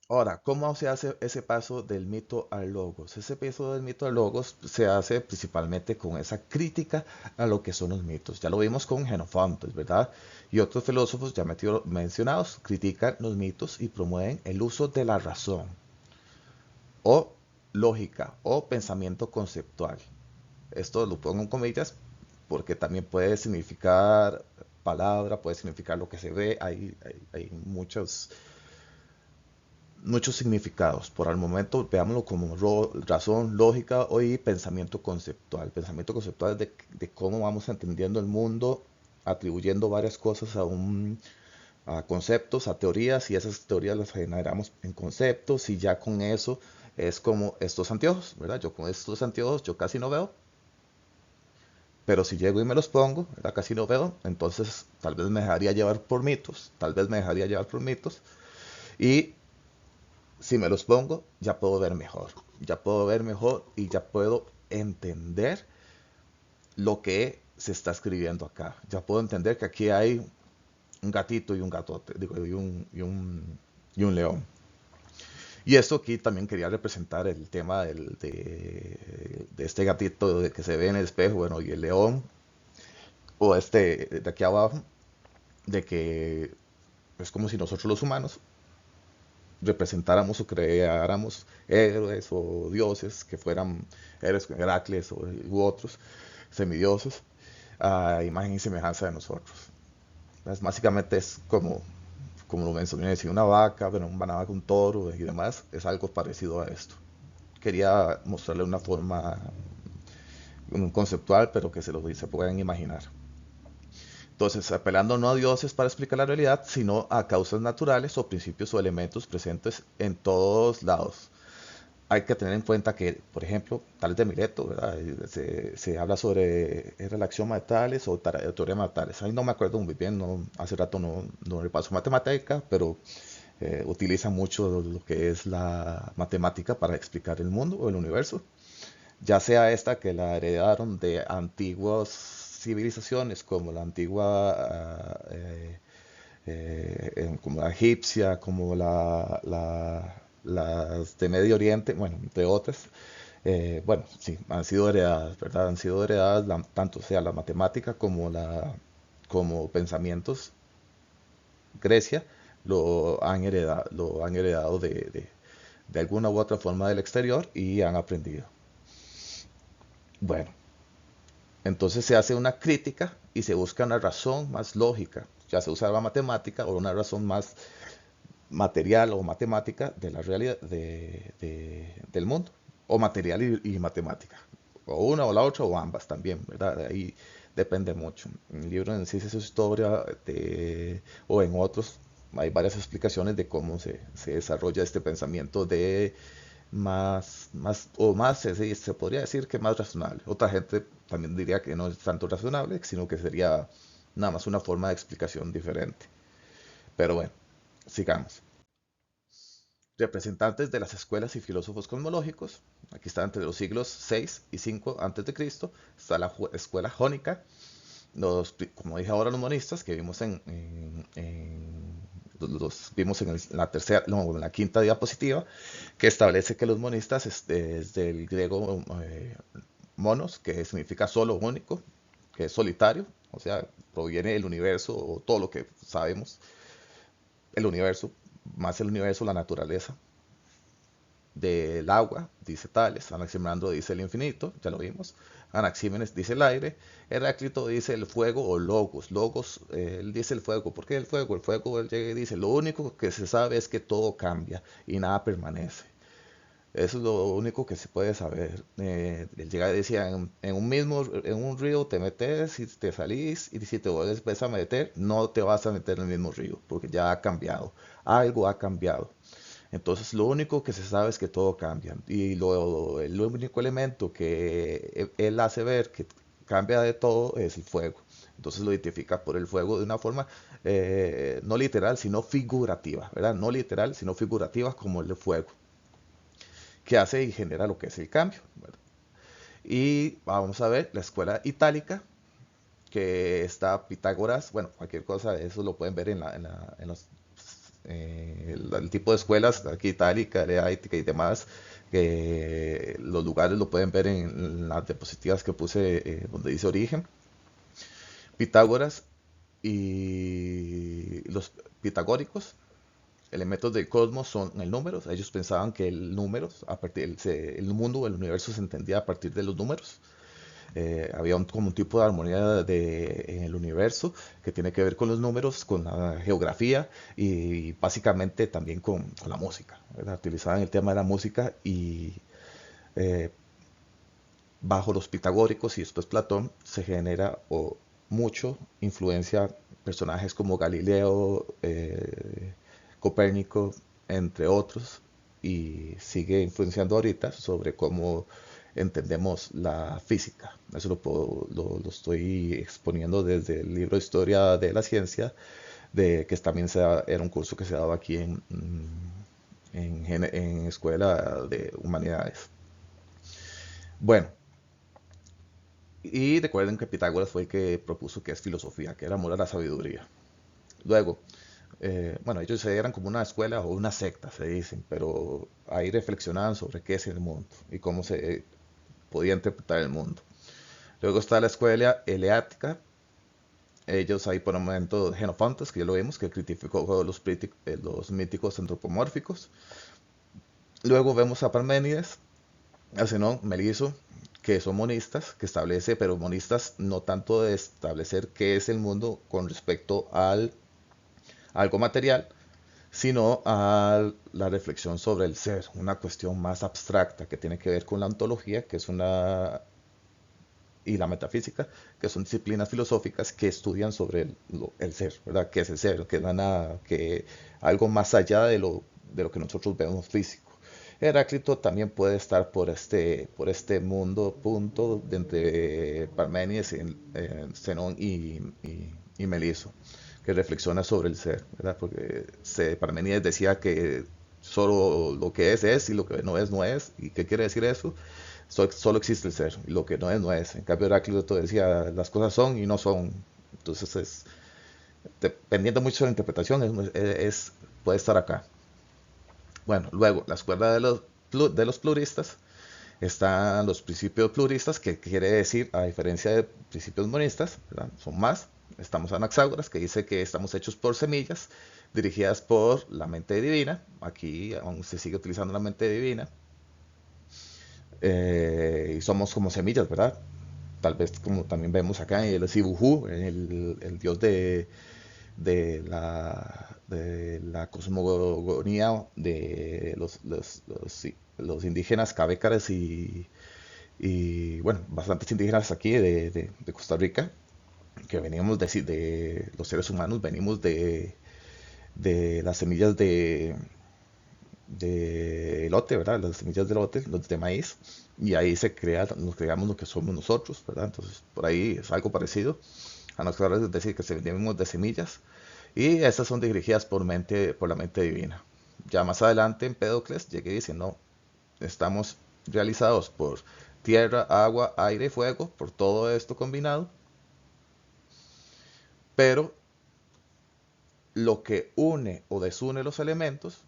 Ahora, ¿cómo se hace ese paso del mito al logos? Ese paso del mito al logos se hace principalmente con esa crítica a lo que son los mitos. Ya lo vimos con Jenofontes, ¿verdad? Y otros filósofos ya mencionados critican los mitos y promueven el uso de la razón o lógica o pensamiento conceptual. Esto lo pongo en comillas porque también puede significar palabra, puede significar lo que se ve, hay muchos significados. Por el momento veámoslo como razón, lógica y pensamiento conceptual. Pensamiento conceptual es de cómo vamos entendiendo el mundo, atribuyendo varias cosas a conceptos, a teorías, y esas teorías las generamos en conceptos, y ya con eso es como estos anteojos, ¿verdad? Yo con estos anteojos yo casi no veo, pero si llego y me los pongo, ¿verdad? Casi no veo, entonces tal vez me dejaría llevar por mitos, tal vez me dejaría llevar por mitos, y si me los pongo, ya puedo ver mejor y ya puedo entender lo que se está escribiendo acá. Ya puedo entender que aquí hay un gatito y un gatote, digo, y un león. Y esto aquí también quería representar el tema de este gatito que se ve en el espejo, bueno, y el león, o este de aquí abajo, de que es como si nosotros los humanos representáramos o creáramos héroes o dioses que fueran héroes como Heracles u otros semidioses a imagen y semejanza de nosotros. Entonces, básicamente es como lo mencioné, si una vaca, bueno, una vaca, un toro y demás, es algo parecido a esto. Quería mostrarle una forma conceptual, pero que se puedan imaginar. Entonces, apelando no a dioses para explicar la realidad, sino a causas naturales o principios o elementos presentes en todos lados. Hay que tener en cuenta que, por ejemplo, Tales de Mileto, ¿verdad? Se habla sobre la axioma de Tales o el teorema de Tales. Ahí no me acuerdo muy bien, no, hace rato no repaso matemática, pero utiliza mucho lo que es la matemática para explicar el mundo o el universo, ya sea esta que la heredaron de antiguas civilizaciones como la antigua, como la egipcia, como las de Medio Oriente, bueno, entre otras. Bueno, sí, han sido heredadas, ¿verdad? Han sido heredadas tanto sea la matemática como pensamientos. Grecia lo han heredado de alguna u otra forma del exterior y han aprendido. Bueno, entonces se hace una crítica y se busca una razón más lógica. Ya se usa la matemática o una razón más material o matemática de la realidad del mundo. O material y matemática. O una o la otra o ambas también, ¿verdad? De ahí depende mucho. En el libro en Ciencias y Historia o en otros hay varias explicaciones de cómo se desarrolla este pensamiento de más, se podría decir que más razonable. Otra gente también diría que no es tanto razonable, sino que sería nada más una forma de explicación diferente. Pero bueno, sigamos. Representantes de las escuelas y filósofos cosmológicos. Aquí está entre los siglos 6 y 5 antes de Cristo. Está la escuela jónica. Como dije ahora, los monistas que vimos los vimos en la tercera, no, en la quinta diapositiva, que establece que los monistas es del griego monos, que significa solo, único, que es solitario, o sea, proviene del universo o todo lo que sabemos, el universo, más el universo, la naturaleza. del agua dice Tales, Anaximandro dice el infinito, ya lo vimos, Anaxímenes dice el aire, Heráclito dice el fuego o logos, logos, él dice el fuego, ¿por qué el fuego? El fuego él llega y dice, lo único que se sabe es que todo cambia y nada permanece. Eso es lo único que se puede saber. Él llega y decía, en un río te metes y te salís, y si te vuelves a meter, no te vas a meter en el mismo río, porque ya ha cambiado. Algo ha cambiado. Entonces lo único que se sabe es que todo cambia. Y el único elemento que él hace ver que cambia de todo es el fuego. Entonces lo identifica por el fuego de una forma no literal, sino figurativa, ¿verdad? No literal, sino figurativa como el fuego, que hace y genera lo que es el cambio, ¿verdad? Y vamos a ver la escuela itálica, que está Pitágoras, bueno, cualquier cosa de eso lo pueden ver en los el tipo de escuelas, aquí itálica, eleática y demás, que los lugares lo pueden ver en las diapositivas que puse donde dice origen. Pitágoras y los pitagóricos, elementos del cosmos son el número. Ellos pensaban que el número, el mundo, el universo se entendía a partir de los números. Había como un tipo de armonía en el universo que tiene que ver con los números, con la geografía y básicamente también con la música, ¿verdad? Utilizaban el tema de la música y eh, bajo los pitagóricos y después Platón se genera mucho influencia personajes como Galileo, Copérnico, entre otros, y sigue influenciando ahorita sobre cómo entendemos la física. Eso lo estoy exponiendo desde el libro de Historia de la Ciencia, que también era un curso que se daba aquí en Escuela de Humanidades. Bueno, y recuerden que Pitágoras fue el que propuso que es filosofía, que era amor a la sabiduría. Luego, bueno, ellos eran como una escuela o una secta, se dicen, pero ahí reflexionaban sobre qué es el mundo y cómo se podía interpretar el mundo. Luego está la escuela eleática. Ellos ahí por un momento, Genofontes, que ya lo vimos, que criticó los míticos antropomórficos. Luego vemos a Parménides, a Zenón, Meliso, que son monistas, que establece, pero monistas no tanto de establecer qué es el mundo con respecto al algo material, sino a la reflexión sobre el ser, una cuestión más abstracta que tiene que ver con la ontología, que es y la metafísica, que son disciplinas filosóficas que estudian sobre el ser, ¿verdad? ¿Qué es el ser? Que es nada, que algo más allá de lo que nosotros vemos físico. Heráclito también puede estar por este mundo punto de entre Parménides, Zenón y Meliso, que reflexiona sobre el ser, ¿verdad? Porque Parménides decía que solo lo que es y lo que no es, no es. ¿Y qué quiere decir eso? Solo existe el ser, y lo que no es, no es. En cambio, Heráclito decía, las cosas son y no son. Entonces, dependiendo mucho de la interpretación, puede estar acá. Bueno, luego, la escuela de los pluristas, están los principios pluristas, que quiere decir, a diferencia de principios monistas, ¿verdad? Son más. Estamos Anaxágoras, que dice que estamos hechos por semillas, dirigidas por la mente divina. Aquí aún se sigue utilizando la mente divina. Y somos como semillas, ¿verdad? Tal vez como también vemos acá en el Sibuhu, el dios de la cosmogonía de los indígenas cabécares y, bueno, bastantes indígenas aquí de Costa Rica, que veníamos de los seres humanos, venimos de las semillas de elote, ¿verdad? Las semillas de elote, los de maíz, y ahí nos creamos lo que somos nosotros, ¿verdad? Entonces, por ahí es algo parecido. A nosotros es decir que venimos de semillas, y estas son dirigidas por la mente divina. Ya más adelante, Empédocles llega y dice, no, estamos realizados por tierra, agua, aire y fuego, por todo esto combinado, pero lo que une o desune los elementos.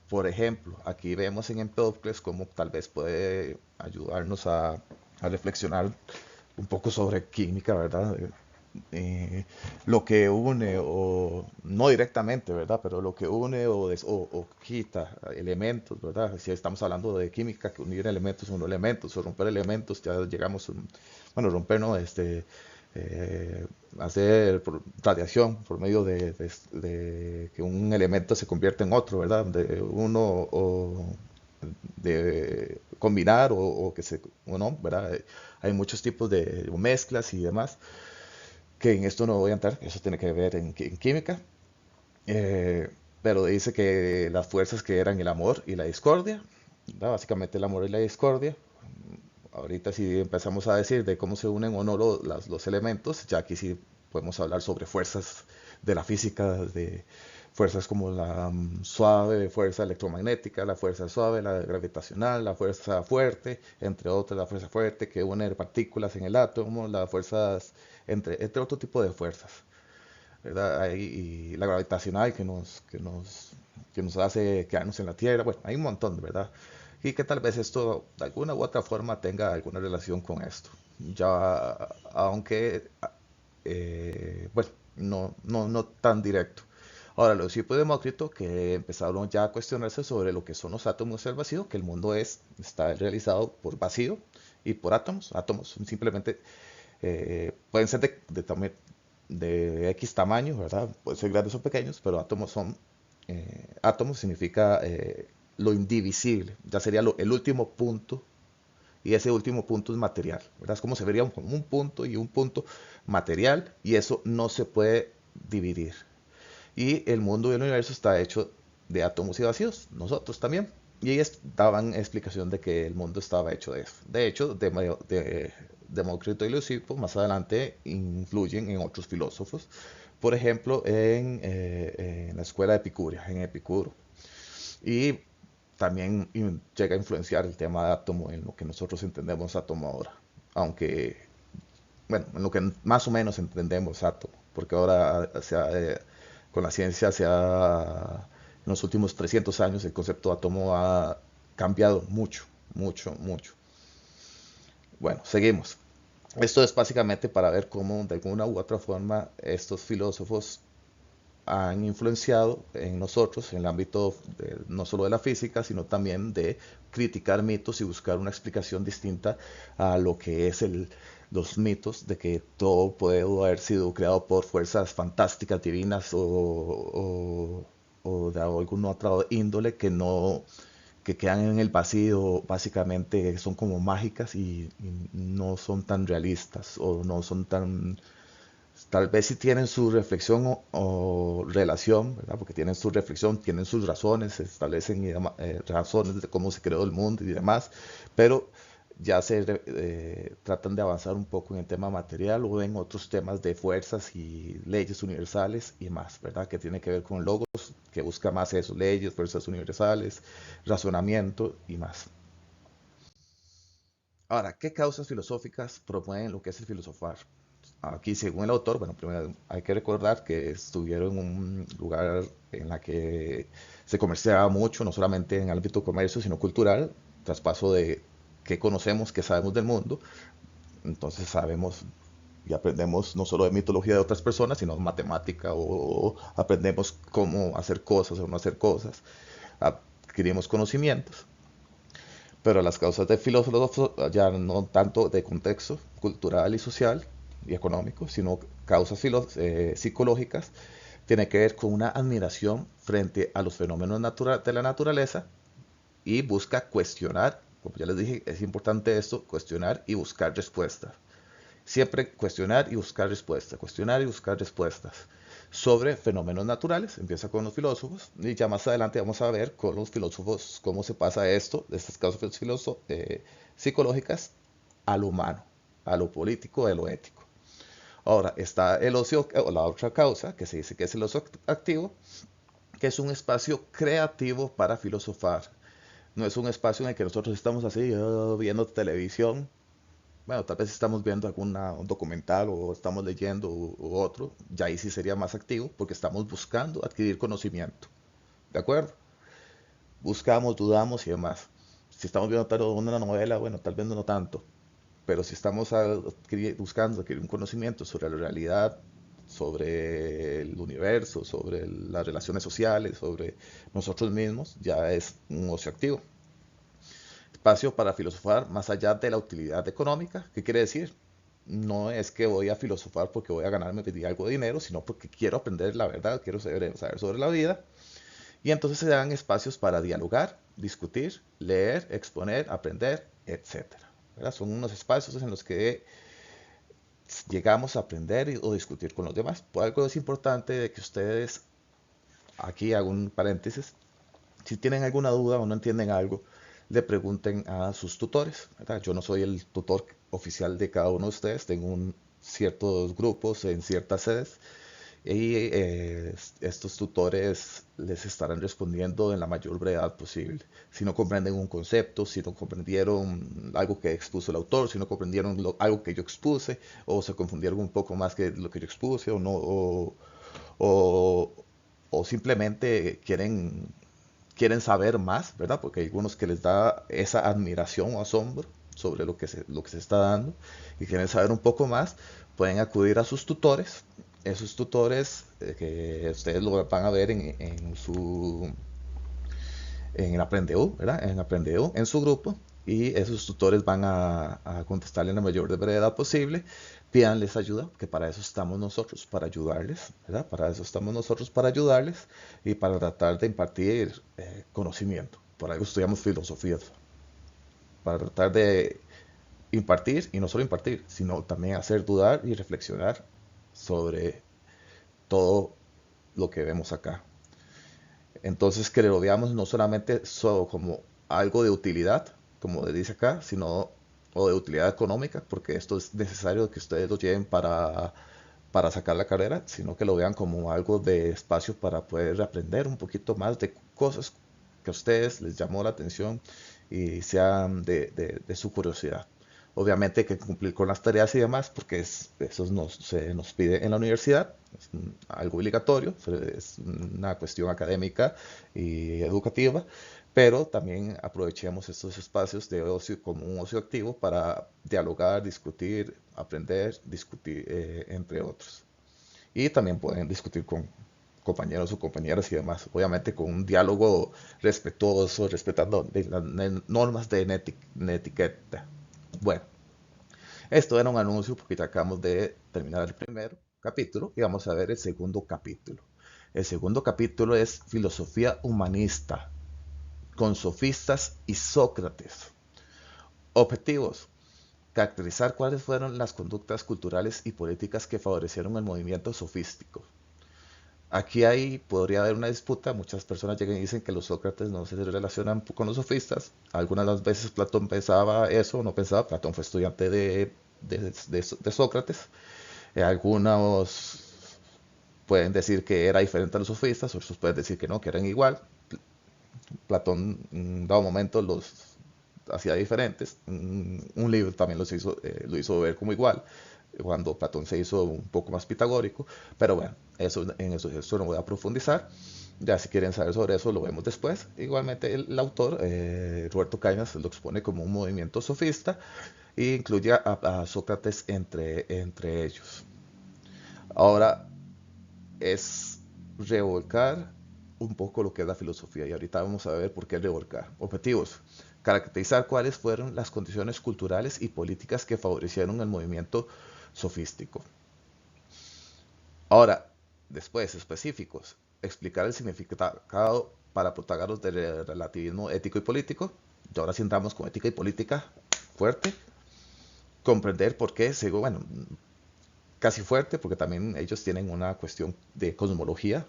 Por ejemplo, aquí vemos en Empédocles cómo tal vez puede ayudarnos a reflexionar un poco sobre química, ¿verdad? eh, lo que une, o no directamente, ¿verdad? Pero lo que une o quita elementos, ¿verdad? Si estamos hablando de química, que unir elementos, uno elementos, o romper elementos, ya llegamos, bueno, romper, ¿no? Eh, hacer radiación por medio de que un elemento se convierte en otro, ¿verdad? De uno o de combinar o que se, o no, ¿verdad? Hay muchos tipos de mezclas y demás que en esto no voy a entrar, eso tiene que ver en química, eh, pero dice que las fuerzas que eran el amor y la discordia, ¿verdad? Básicamente el amor y la discordia. Ahorita si empezamos a decir de cómo se unen o no los elementos, ya aquí sí podemos hablar sobre fuerzas de la física, de fuerzas como la suave, fuerza electromagnética, la fuerza suave, la gravitacional, la fuerza fuerte, entre otras la fuerza fuerte que une partículas en el átomo, las fuerzas, entre otro tipo de fuerzas, ¿verdad? Y la gravitacional que nos hace quedarnos en la Tierra, bueno, hay un montón, ¿verdad? Y que tal vez esto de alguna u otra forma tenga alguna relación con esto. Ya, aunque, bueno, no tan directo. Ahora, los discípulos de Demócrito que empezaron ya a cuestionarse sobre lo que son los átomos y el vacío, que el mundo está realizado por vacío y por átomos. Átomos son simplemente pueden ser de X tamaño, ¿verdad? Pueden ser grandes o pequeños, pero átomos significa lo indivisible, ya sería el último punto, y ese último punto es material, ¿verdad? Es como se vería como un punto y un punto material, y eso no se puede dividir. Y el mundo y el universo está hecho de átomos y vacíos, nosotros también. Y ellos daban explicación de que el mundo estaba hecho de eso. De hecho, Demócrito y Leucipo más adelante influyen en otros filósofos. Por ejemplo, en la escuela de Epicuria, en Epicuro. Y también llega a influenciar el tema de átomo en lo que nosotros entendemos átomo ahora. Aunque, bueno, en lo que más o menos entendemos átomo. Porque ahora con la ciencia en los últimos 300 años el concepto de átomo ha cambiado mucho, mucho, mucho. Bueno, seguimos. Esto es básicamente para ver cómo de alguna u otra forma estos filósofos han influenciado en nosotros en el ámbito no solo de la física, sino también de criticar mitos y buscar una explicación distinta a lo que es los mitos de que todo puede haber sido creado por fuerzas fantásticas, divinas o de alguna otra índole que quedan en el vacío, básicamente son como mágicas y no son tan realistas o no son tan. Tal vez si tienen su reflexión o relación, ¿verdad? Porque tienen su reflexión, tienen sus razones, se establecen razones de cómo se creó el mundo y demás, pero ya tratan de avanzar un poco en el tema material o en otros temas de fuerzas y leyes universales y más, ¿verdad? Que tiene que ver con logos, que busca más eso, leyes, fuerzas universales, razonamiento y más. Ahora, ¿qué causas filosóficas promueven lo que es el filosofar? Aquí, según el autor, bueno, primero hay que recordar que estuvieron en un lugar en la que se comerciaba mucho, no solamente en el ámbito comercio, sino cultural, traspaso de qué conocemos, qué sabemos del mundo. Entonces sabemos y aprendemos no solo de mitología de otras personas, sino matemática o aprendemos cómo hacer cosas o no hacer cosas. Adquirimos conocimientos. Pero las causas de filósofos ya no tanto de contexto cultural y social y económico, sino causas psicológicas, tiene que ver con una admiración frente a los fenómenos de la naturaleza y busca cuestionar, como ya les dije, es importante esto, cuestionar y buscar respuestas. Siempre cuestionar y buscar respuestas, cuestionar y buscar respuestas sobre fenómenos naturales. Empieza con los filósofos y ya más adelante vamos a ver con los filósofos cómo se pasa esto, de estas causas psicológicas, a lo humano, a lo político, a lo ético. Ahora está el ocio, o la otra causa, que se dice que es el ocio activo, que es un espacio creativo para filosofar. No es un espacio en el que nosotros estamos así viendo televisión. Bueno, tal vez estamos viendo un documental o estamos leyendo u otro, ya ahí sí sería más activo porque estamos buscando adquirir conocimiento. ¿De acuerdo? Buscamos, dudamos y demás. Si estamos viendo una novela, bueno, tal vez no tanto. Pero si estamos buscando adquirir un conocimiento sobre la realidad, sobre el universo, sobre las relaciones sociales, sobre nosotros mismos, ya es un ocio activo. Espacio para filosofar más allá de la utilidad económica. ¿Qué quiere decir? No es que voy a filosofar porque voy a ganarme algo de dinero, sino porque quiero aprender la verdad, quiero saber sobre la vida. Y entonces se dan espacios para dialogar, discutir, leer, exponer, aprender, etcétera. ¿Verdad? Son unos espacios en los que llegamos a aprender o discutir con los demás. Por algo es importante de que ustedes, aquí hago un paréntesis, si tienen alguna duda o no entienden algo, le pregunten a sus tutores, ¿verdad? Yo no soy el tutor oficial de cada uno de ustedes, tengo ciertos grupos en ciertas sedes y estos tutores les estarán respondiendo en la mayor brevedad posible. Si no comprenden un concepto, si no comprendieron algo que expuso el autor, si no comprendieron algo que yo expuse, o se confundieron un poco más que lo que yo expuse, o no, o, o simplemente quieren saber más, ¿verdad? Porque hay algunos que les da esa admiración o asombro sobre lo que se está dando y quieren saber un poco más, pueden acudir a sus tutores. Esos tutores que ustedes lo van a ver en Aprendeu, ¿verdad? En Aprendeu, en su grupo, y esos tutores van a contestarle en la mayor brevedad posible. Pídanles ayuda, que para eso estamos nosotros, para ayudarles, ¿verdad? Para eso estamos nosotros, para ayudarles y para tratar de impartir conocimiento. Por algo estudiamos filosofía, para tratar de impartir, y no solo impartir, sino también hacer dudar y reflexionar sobre todo lo que vemos acá. Entonces que lo veamos no solamente como algo de utilidad, como dice acá, sino o de utilidad económica, porque esto es necesario que ustedes lo lleven para sacar la carrera, sino que lo vean como algo de espacio para poder aprender un poquito más de cosas que a ustedes les llamó la atención y sean de su curiosidad. Obviamente hay que cumplir con las tareas y demás, porque eso se nos pide en la universidad, es algo obligatorio, es una cuestión académica y educativa, pero también aprovechemos estos espacios de ocio como un ocio activo para dialogar, discutir, aprender, discutir, entre otros. Y también pueden discutir con compañeros o compañeras y demás, obviamente con un diálogo respetuoso, respetando las normas de etiqueta. Bueno, esto era un anuncio porque ya acabamos de terminar el primer capítulo y vamos a ver el segundo capítulo. El segundo capítulo es Filosofía Humanista, con sofistas y Sócrates. Objetivos: caracterizar cuáles fueron las conductas culturales y políticas que favorecieron el movimiento sofístico. Aquí podría haber una disputa, muchas personas llegan y dicen que los Sócrates no se relacionan con los sofistas. Algunas de las veces Platón pensaba eso, no pensaba, Platón fue estudiante de Sócrates. Algunos pueden decir que era diferente a los sofistas, otros pueden decir que no, que eran igual. Platón en dado momento los hacía diferentes. Un libro también lo hizo ver como igual, cuando Platón se hizo un poco más pitagórico. Pero bueno, eso no voy a profundizar. Ya si quieren saber sobre eso lo vemos después. Igualmente el autor, Roberto Cañas, lo expone como un movimiento sofista e incluye a Sócrates entre ellos. Ahora es revolcar un poco lo que es la filosofía y ahorita vamos a ver por qué revolcar. Objetivos: caracterizar cuáles fueron las condiciones culturales y políticas que favorecieron el movimiento sofístico. Ahora, después, específicos: explicar el significado para protagonistas del relativismo ético y político. Y ahora sí entramos con ética y política fuerte. Comprender por qué, bueno, casi fuerte, porque también ellos tienen una cuestión de cosmología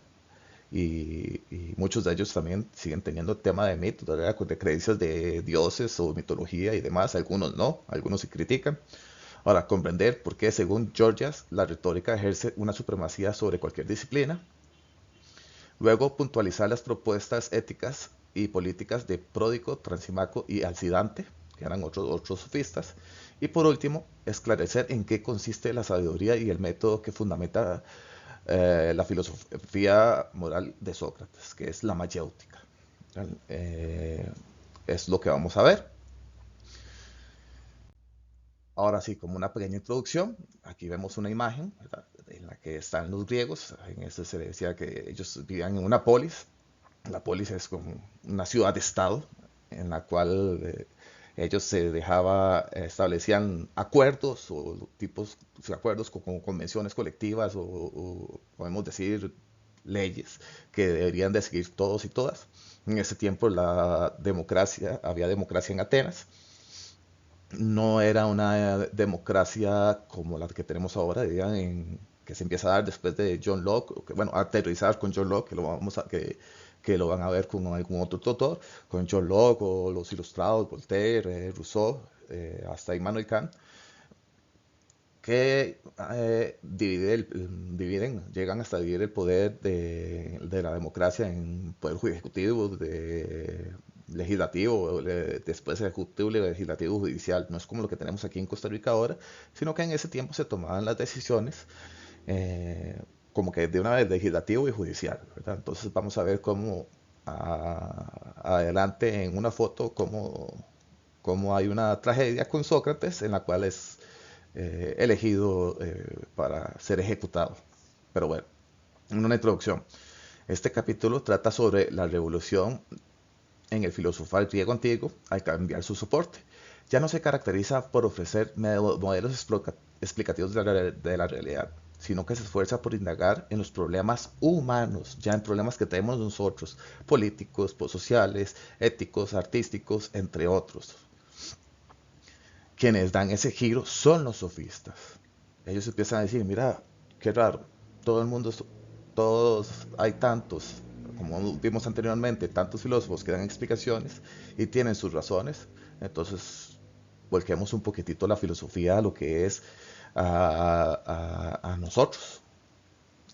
y muchos de ellos también siguen teniendo tema de mitos, de creencias de dioses o mitología y demás. Algunos no, algunos se critican. Ahora, comprender por qué, según Georgias, la retórica ejerce una supremacía sobre cualquier disciplina. Luego, puntualizar las propuestas éticas y políticas de Pródico, Transimaco y Alcidante, que eran otros sofistas. Y por último, esclarecer en qué consiste la sabiduría y el método que fundamenta la filosofía moral de Sócrates, que es la mayéutica. Eh, es lo que vamos a ver. Ahora sí, como una pequeña introducción, aquí vemos una imagen, ¿verdad?, en la que están los griegos. En esto se le decía que ellos vivían en una polis. La polis es como una ciudad-estado en la cual ellos se establecían acuerdos o tipos de acuerdos con convenciones colectivas o podemos decir leyes que deberían de seguir todos y todas. En ese tiempo había democracia en Atenas. No era una democracia como la que tenemos ahora, dirían, que se empieza a dar después de John Locke, bueno, a aterrizar con John Locke, que lo van a ver con algún otro autor, con John Locke o los ilustrados, Voltaire, Rousseau, hasta Immanuel Kant, que llegan hasta dividir el poder de la democracia en poder ejecutivo, legislativo, después ejecutivo, legislativo, judicial. No es como lo que tenemos aquí en Costa Rica ahora, sino que en ese tiempo se tomaban las decisiones eh, como que de una vez legislativo y judicial, ¿verdad? Entonces vamos a ver cómo adelante en una foto, cómo hay una tragedia con Sócrates en la cual es elegido para ser ejecutado. Pero bueno, una introducción. Este capítulo trata sobre la revolución en el filosofal griego antiguo al cambiar su soporte. Ya no se caracteriza por ofrecer modelos explicativos de la realidad, sino que se esfuerza por indagar en los problemas humanos, ya en problemas que tenemos nosotros, políticos, sociales, éticos, artísticos, entre otros. Quienes dan ese giro son los sofistas. Ellos empiezan a decir, mira, qué raro, todo el mundo, todos, hay tantos, como vimos anteriormente, tantos filósofos que dan explicaciones y tienen sus razones. Entonces, volquemos un poquitito la filosofía a lo que es a nosotros.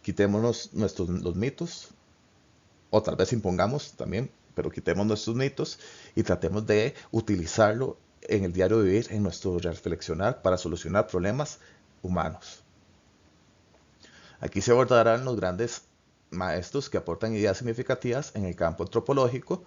Quitémonos los mitos, o tal vez impongamos también, pero quitemos nuestros mitos y tratemos de utilizarlo en el diario vivir, en nuestro reflexionar para solucionar problemas humanos. Aquí se abordarán los grandes maestros que aportan ideas significativas en el campo antropológico,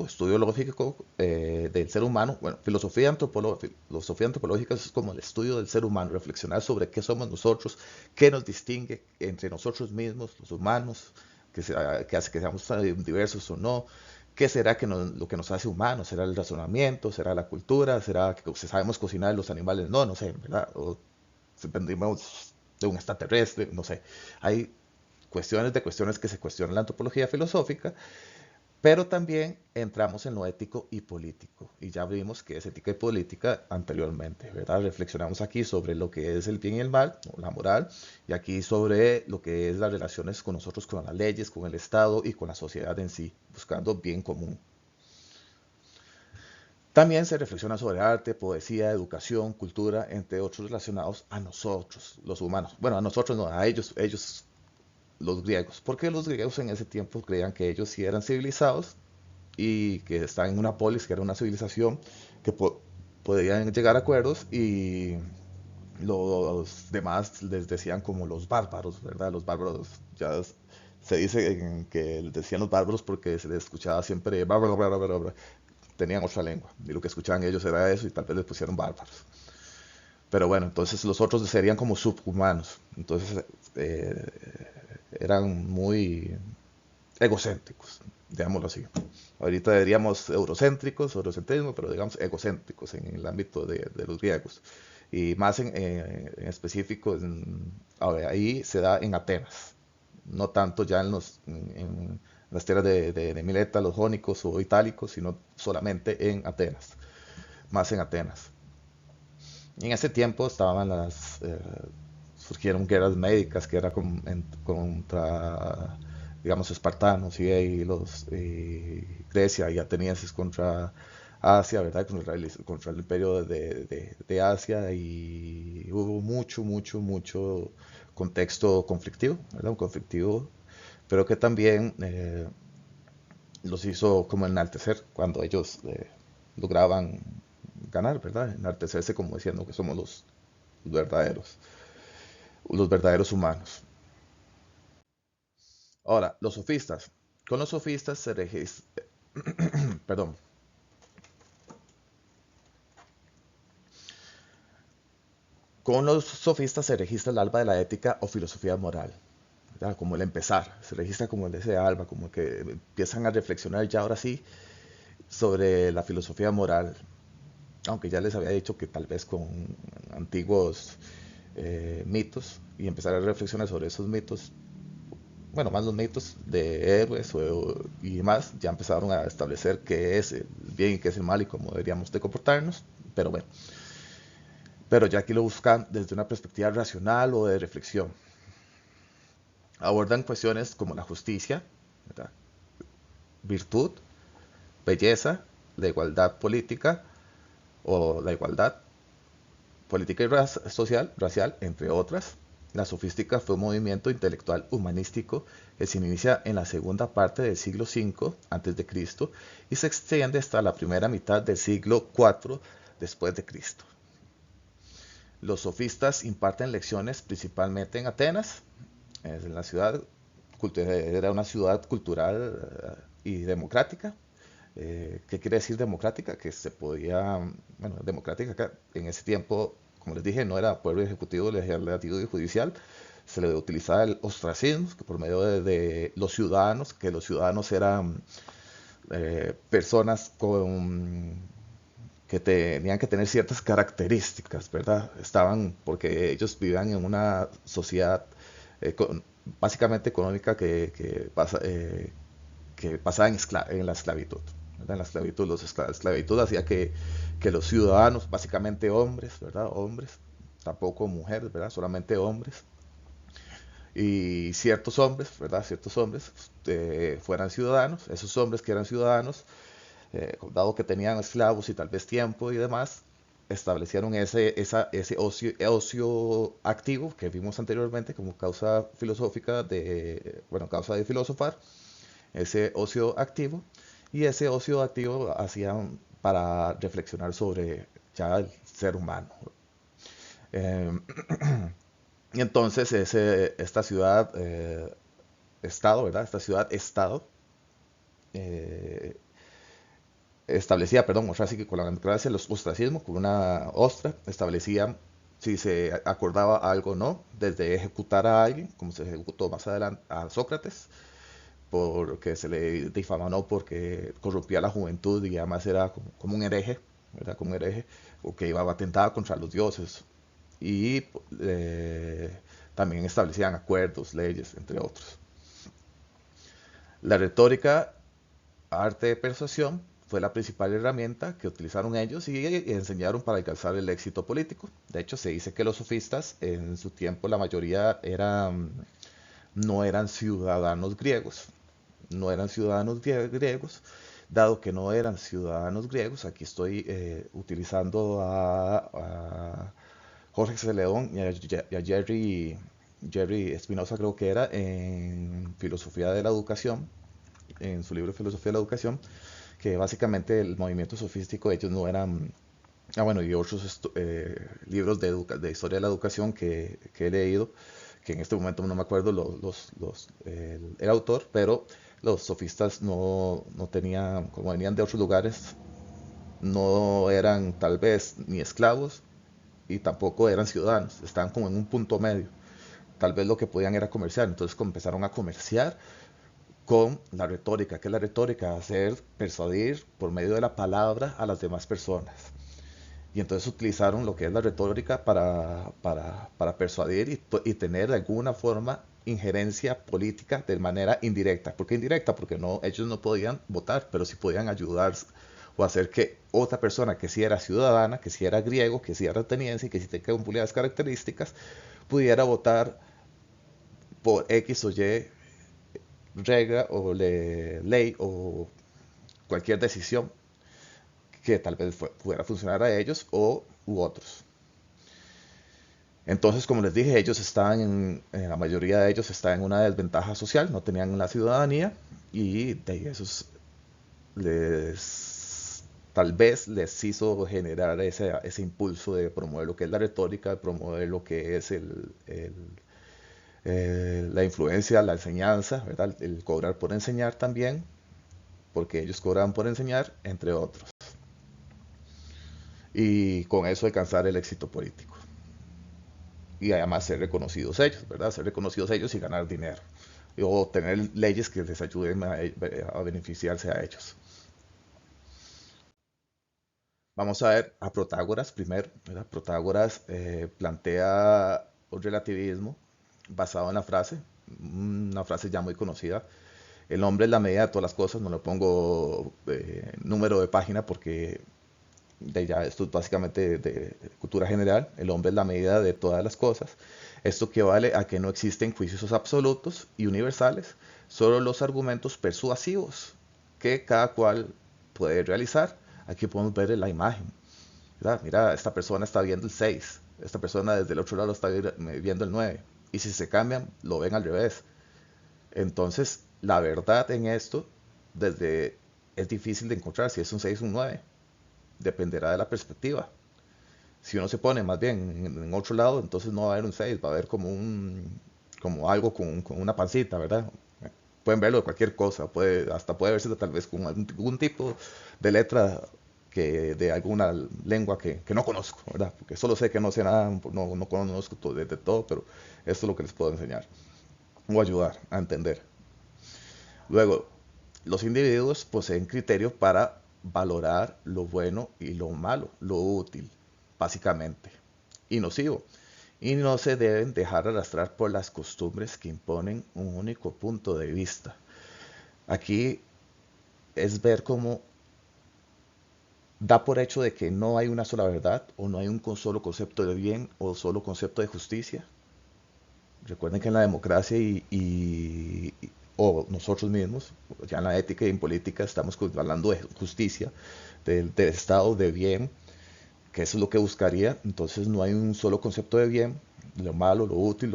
estudio lógico del ser humano. Bueno, filosofía antropológica es como el estudio del ser humano, reflexionar sobre qué somos nosotros, qué nos distingue entre nosotros mismos, los humanos, que hace que seamos diversos o no. ¿Qué será lo que nos hace humanos? ¿Será el razonamiento? ¿Será la cultura? ¿Será que sabemos cocinar los animales? No, no sé, ¿verdad? O dependemos de un extraterrestre, no sé. Hay cuestiones que se cuestionan la antropología filosófica, pero también entramos en lo ético y político. Y ya vimos que es ética y política anteriormente, ¿verdad? Reflexionamos aquí sobre lo que es el bien y el mal, la moral, y aquí sobre lo que es las relaciones con nosotros, con las leyes, con el Estado y con la sociedad en sí, buscando bien común. También se reflexiona sobre arte, poesía, educación, cultura, entre otros relacionados a nosotros, los humanos. Bueno, a nosotros no, a ellos los griegos. Porque los griegos en ese tiempo creían que ellos sí eran civilizados y que estaban en una polis, que era una civilización, que podían llegar a acuerdos y los demás les decían como los bárbaros, ¿verdad? Los bárbaros, ya se dice que les decían los bárbaros porque se les escuchaba siempre bárbaro, bárbaro, bárbaro, tenían otra lengua y lo que escuchaban ellos era eso y tal vez les pusieron bárbaros. Pero bueno, entonces los otros serían como subhumanos. Entonces eran muy egocéntricos, digámoslo así. Ahorita diríamos eurocentrismo, pero digamos egocéntricos en el ámbito de los griegos. Y más en específico, ahí se da en Atenas, no tanto ya en las tierras de Mileta, los jónicos o itálicos, sino solamente en Atenas, más en Atenas. Y en ese tiempo surgieron guerras médicas que era contra, digamos, espartanos Grecia y atenienses contra Asia, ¿verdad? Contra el imperio de Asia y hubo mucho contexto conflictivo, ¿verdad? Un conflictivo, pero que también los hizo como enaltecer cuando ellos lograban ganar, ¿verdad? Enaltecerse como diciendo que somos verdaderos, los verdaderos humanos. Ahora, los sofistas. Con los sofistas se registra, perdón, Con los sofistas se registra el alba de la ética o filosofía moral, ¿verdad? Como el empezar, se registra como ese alba, como que empiezan a reflexionar ya ahora sí sobre la filosofía moral, aunque ya les había dicho que tal vez con antiguos mitos y empezar a reflexionar sobre esos mitos, bueno, más los mitos de héroes y demás, ya empezaron a establecer qué es el bien y qué es el mal y cómo deberíamos de comportarnos, pero bueno, pero ya aquí lo buscan desde una perspectiva racional o de reflexión. Abordan cuestiones como la justicia, ¿verdad? Virtud, belleza, la igualdad política o la igualdad política y social, racial, entre otras. La sofística fue un movimiento intelectual humanístico que se inicia en la segunda parte del siglo V a.C. y se extiende hasta la primera mitad del siglo IV después de Cristo. Los sofistas imparten lecciones principalmente en Atenas, en la ciudad, era una ciudad cultural y democrática. ¿Qué quiere decir democrática? Que se podía, bueno, democrática acá, en ese tiempo, como les dije, no era poder ejecutivo, legislativo y judicial, se le utilizaba el ostracismo, que por medio de los ciudadanos, que los ciudadanos eran personas que tenían que tener ciertas características, ¿verdad? Estaban, porque ellos vivían en una sociedad eh, con- básicamente económica que basada en la esclavitud, ¿verdad? En la esclavitud, esclavitud hacía que los ciudadanos, básicamente hombres, ¿verdad? Hombres, tampoco mujeres, ¿verdad? Solamente hombres, y ciertos hombres, ¿verdad? Ciertos hombres fueran ciudadanos, esos hombres que eran ciudadanos, dado que tenían esclavos y tal vez tiempo y demás, establecieron ese ocio activo que vimos anteriormente como causa filosófica bueno, causa de filosofar, ese ocio activo, y ese ocio activo hacían para reflexionar sobre ya el ser humano. Eh, y entonces esta ciudad, estado, ¿verdad? Esta ciudad estado eh, establecía, perdón, o sea, así que con la democracia, los ostracismos, con una ostra, establecían si se acordaba algo o no, desde ejecutar a alguien, como se ejecutó más adelante a Sócrates, porque se le difamanó porque corrompía a la juventud y además era como un hereje, ¿verdad? Como un hereje, o que iba a atentar contra los dioses. Y también establecían acuerdos, leyes, entre otros. La retórica, arte de persuasión, fue la principal herramienta que utilizaron ellos y enseñaron para alcanzar el éxito político. De hecho, se dice que los sofistas en su tiempo la mayoría no eran ciudadanos griegos, no eran ciudadanos griegos, dado que no eran ciudadanos griegos, aquí estoy utilizando a Jorge C. León y a Jerry Espinosa, creo que era, en Filosofía de la Educación, en su libro Filosofía de la Educación, que básicamente el movimiento sofístico, ellos no eran, bueno, y otros libros de historia de la educación que he leído, que en este momento no me acuerdo el autor, pero los sofistas no tenían, como venían de otros lugares, no eran tal vez ni esclavos y tampoco eran ciudadanos, estaban como en un punto medio. Tal vez lo que podían era comerciar, entonces empezaron a comerciar con la retórica. ¿Qué es la retórica? Hacer persuadir por medio de la palabra a las demás personas. Y entonces utilizaron lo que es la retórica para persuadir y tener de alguna forma injerencia política de manera indirecta. ¿Por qué indirecta? Porque ellos no podían votar, pero sí podían ayudar o hacer que otra persona que sí era ciudadana, que sí era griego, que sí era ateniense y que sí tenía unas características, pudiera votar por X o Y regla o ley o cualquier decisión que tal vez pudiera funcionar a ellos o u otros. Entonces, como les dije, ellos estaban la mayoría de ellos estaban en una desventaja social, no tenían la ciudadanía y de eso tal vez les hizo generar ese impulso de promover lo que es la retórica, de promover lo que es la influencia, la enseñanza, ¿verdad? El cobrar por enseñar también, porque ellos cobraban por enseñar, entre otros. Y con eso alcanzar el éxito político. y además ser reconocidos ellos, ¿verdad? Ser reconocidos ellos y ganar dinero. O tener leyes que les ayuden a beneficiarse a ellos. Vamos a ver a Protágoras primero, ¿verdad? Protágoras plantea un relativismo basado en la frase, una frase ya muy conocida. El hombre es la medida de todas las cosas, no le pongo número de página porque ya esto es básicamente de cultura general. El hombre es la medida de todas las cosas. Esto equivale a que no existen juicios absolutos y universales, solo los argumentos persuasivos que cada cual puede realizar. Aquí podemos ver la imagen, ¿verdad? Mira, esta persona está viendo el 6, esta persona desde el otro lado está viendo el 9, y si se cambian, lo ven al revés. Entonces, la verdad en esto, desde es difícil de encontrar si es un 6 o un 9, dependerá de la perspectiva. Si uno se pone más bien en otro lado, entonces no va a haber un 6, va a haber como algo con una pancita, ¿verdad? Pueden verlo de cualquier cosa, hasta puede verse tal vez con algún tipo de letra de alguna lengua que no conozco, ¿verdad? Porque solo sé que no sé nada, no conozco de todo, pero esto es lo que les puedo enseñar o ayudar a entender. Luego, los individuos poseen criterios para valorar lo bueno y lo malo, lo útil, básicamente, y nocivo, y no se deben dejar arrastrar por las costumbres que imponen un único punto de vista. Aquí es ver cómo da por hecho de que no hay una sola verdad o no hay un solo concepto de bien o solo concepto de justicia. Recuerden que en la democracia o nosotros mismos, ya en la ética y en política, estamos hablando de justicia, del estado de bien, que eso es lo que buscaría. Entonces no hay un solo concepto de bien, lo malo, lo útil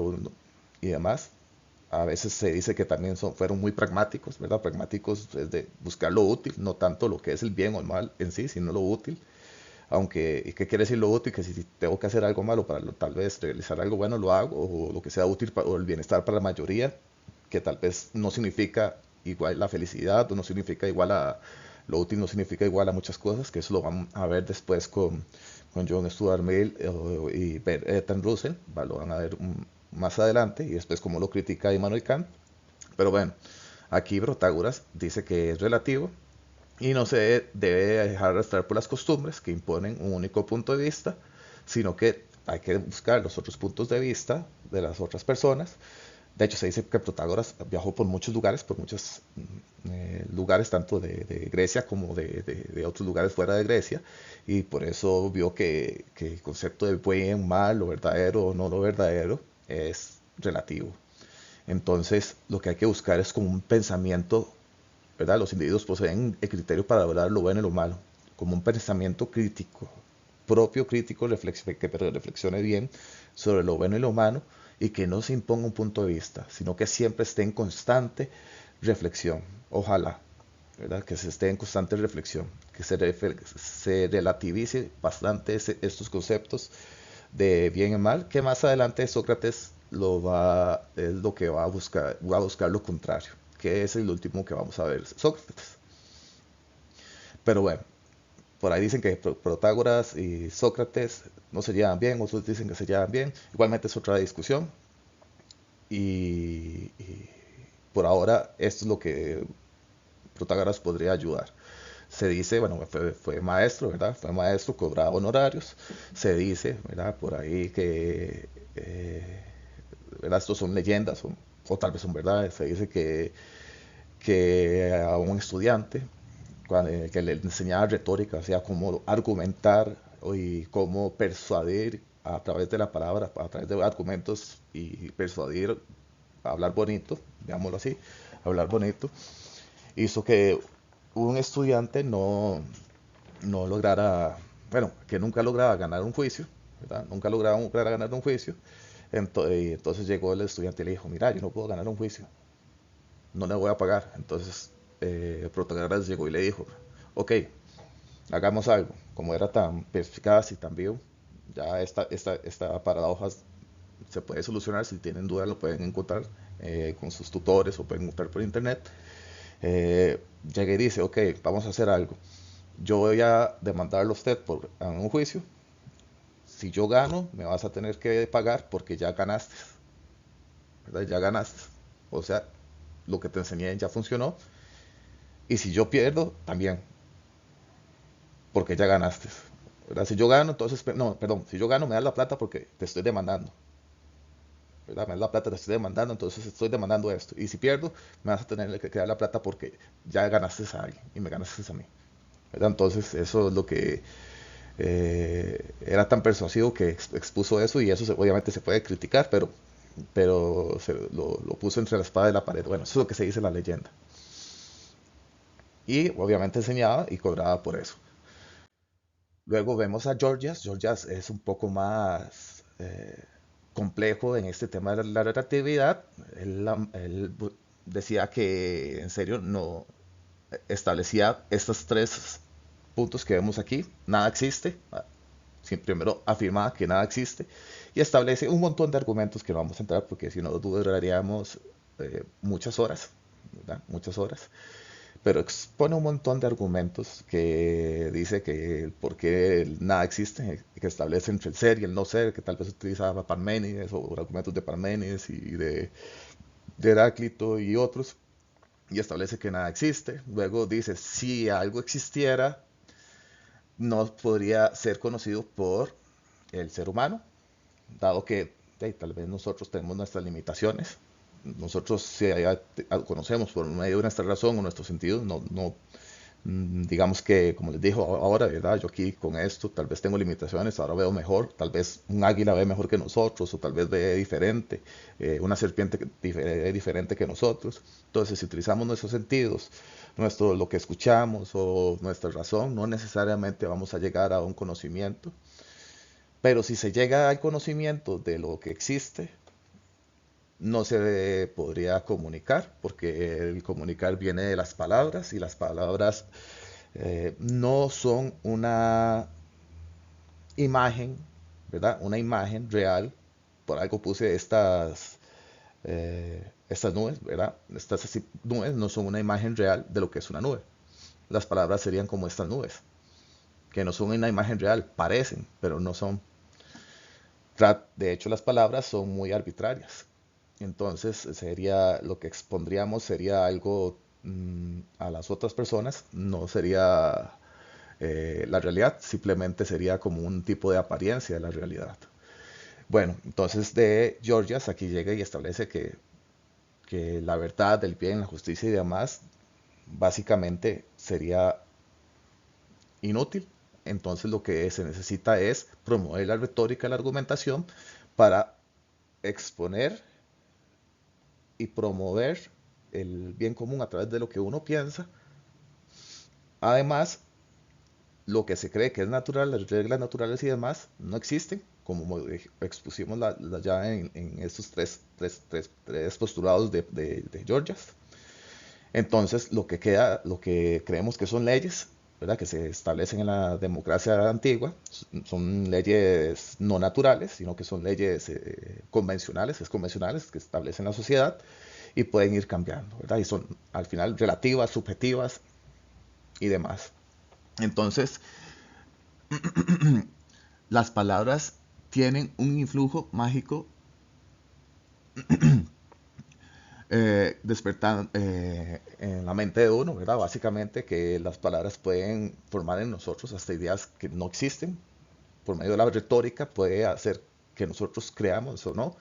y demás. A veces se dice que también fueron muy pragmáticos, ¿verdad? Pragmáticos es de buscar lo útil, no tanto lo que es el bien o el mal en sí, sino lo útil. Aunque, ¿qué quiere decir lo útil? Que si tengo que hacer algo malo para tal vez realizar algo bueno, lo hago, o lo que sea útil para, o el bienestar para la mayoría, que tal vez no significa igual la felicidad, o no significa igual a, lo útil no significa igual a muchas cosas, que eso lo vamos a ver después con John Stuart Mill y Bertrand Russell, lo van a ver más adelante, y después cómo lo critica Immanuel Kant. Pero bueno, aquí Protágoras dice que es relativo, y no se debe dejar arrastrar por las costumbres que imponen un único punto de vista, sino que hay que buscar los otros puntos de vista de las otras personas. De hecho, se dice que Protágoras viajó por muchos lugares, por muchos lugares, tanto de Grecia como de otros lugares fuera de Grecia, y por eso vio que el concepto de bien, mal, lo verdadero o no lo verdadero es relativo. Entonces, lo que hay que buscar es como un pensamiento, ¿verdad? Los individuos poseen el criterio para valorar lo bueno y lo malo, como un pensamiento crítico, propio crítico, que reflexione bien sobre lo bueno y lo malo, y que no se imponga un punto de vista, sino que siempre esté en constante reflexión. Ojalá, ¿verdad? Que se esté en constante reflexión, que se relativice bastante estos conceptos de bien y mal, que más adelante Sócrates es lo que va a buscar lo contrario, que es el último que vamos a ver, Sócrates. Pero bueno, por ahí dicen que Protágoras y Sócrates no se llevan bien, otros dicen que se llevan bien, igualmente es otra discusión, y por ahora esto es lo que Protágoras podría ayudar. Se dice, bueno, fue maestro, ¿verdad? Fue maestro, cobraba honorarios. Se dice, ¿verdad? Por ahí que, ¿verdad? Estos son leyendas, o tal vez son verdades. Se dice que a un estudiante que le enseñaba retórica, o sea, cómo argumentar y cómo persuadir a través de la palabra, a través de argumentos y persuadir, hablar bonito, digámoslo así, hablar bonito, hizo que un estudiante no lograra, bueno, que nunca lograba ganar un juicio, ¿verdad? Nunca lograba ganar un juicio. Entonces llegó el estudiante y le dijo, mira, yo no puedo ganar un juicio, no le voy a pagar. Entonces Protagoras llegó y le dijo, ok, hagamos algo. Como era tan perspicaz y tan vivo, ya esta paradoja se puede solucionar. Si tienen dudas lo pueden encontrar con sus tutores o pueden encontrar por internet. Llega y dice, ok, vamos a hacer algo. Yo voy a demandarlo a usted por un juicio. si yo gano, me vas a tener que pagar porque ya ganaste, ¿verdad? Ya ganaste. O sea, lo que te enseñé ya funcionó. Y si yo pierdo, también, porque ya ganaste, ¿verdad? Si yo gano, entonces, no, perdón, si yo gano, me das la plata porque te estoy demandando, ¿verdad? Me das la plata, te estoy demandando, entonces estoy demandando esto. Y si pierdo, me vas a tener que dar la plata porque ya ganaste a alguien y me ganaste a mí, ¿verdad? Entonces, eso es lo que era tan persuasivo que expuso eso y eso obviamente se puede criticar, pero lo puso entre la espada y la pared. Bueno, eso es lo que se dice en la leyenda. Y obviamente enseñaba y cobraba por eso. Luego vemos a Georgias. Georgias es un poco más complejo en este tema de la relatividad. Él decía que en serio no establecía estos tres puntos que vemos aquí. Nada existe. Primero afirmaba que nada existe y establece un montón de argumentos que no vamos a entrar porque si no duraríamos muchas horas, ¿verdad? Muchas horas, pero expone un montón de argumentos que dice que por qué nada existe, que establece entre el ser y el no ser, que tal vez utilizaba Parménides o argumentos de Parménides y de Heráclito y otros, y establece que nada existe. Luego dice, si algo existiera, no podría ser conocido por el ser humano, dado que tal vez nosotros tenemos nuestras limitaciones. Nosotros si conocemos por medio de nuestra razón o nuestros sentidos, digamos que, como les digo ahora, ¿verdad? Yo aquí con esto tal vez tengo limitaciones, ahora veo mejor, tal vez un águila ve mejor que nosotros, o tal vez ve diferente, una serpiente ve diferente que nosotros. Entonces, si utilizamos nuestros sentidos, lo que escuchamos o nuestra razón, no necesariamente vamos a llegar a un conocimiento, pero si se llega al conocimiento de lo que existe, no se podría comunicar, porque el comunicar viene de las palabras y las palabras no son una imagen, ¿verdad? Una imagen real. Por algo puse estas nubes, ¿verdad? Estas nubes no son una imagen real de lo que es una nube. Las palabras serían como estas nubes, que no son una imagen real, parecen, pero no son. De hecho, las palabras son muy arbitrarias. Entonces, lo que expondríamos sería algo a las otras personas, no sería la realidad, simplemente sería como un tipo de apariencia de la realidad. Bueno, entonces de Georgias aquí llega y establece que la verdad, el bien, la justicia y demás, básicamente sería inútil. Entonces lo que se necesita es promover la retórica y la argumentación para exponer y promover el bien común a través de lo que uno piensa. Además, lo que se cree que es natural, las reglas naturales y demás, no existen, como expusimos ya en estos tres postulados de Georgias. Entonces, lo que queda, lo que creemos que son leyes, ¿verdad? Que se establecen en la democracia antigua, son leyes no naturales, sino que son leyes convencionales que establecen la sociedad y pueden ir cambiando, ¿verdad? Y son al final relativas, subjetivas y demás. Entonces, las palabras tienen un influjo mágico despertando en la mente de uno, ¿verdad? Básicamente que las palabras pueden formar en nosotros hasta ideas que no existen. Por medio de la retórica puede hacer que nosotros creamos o no.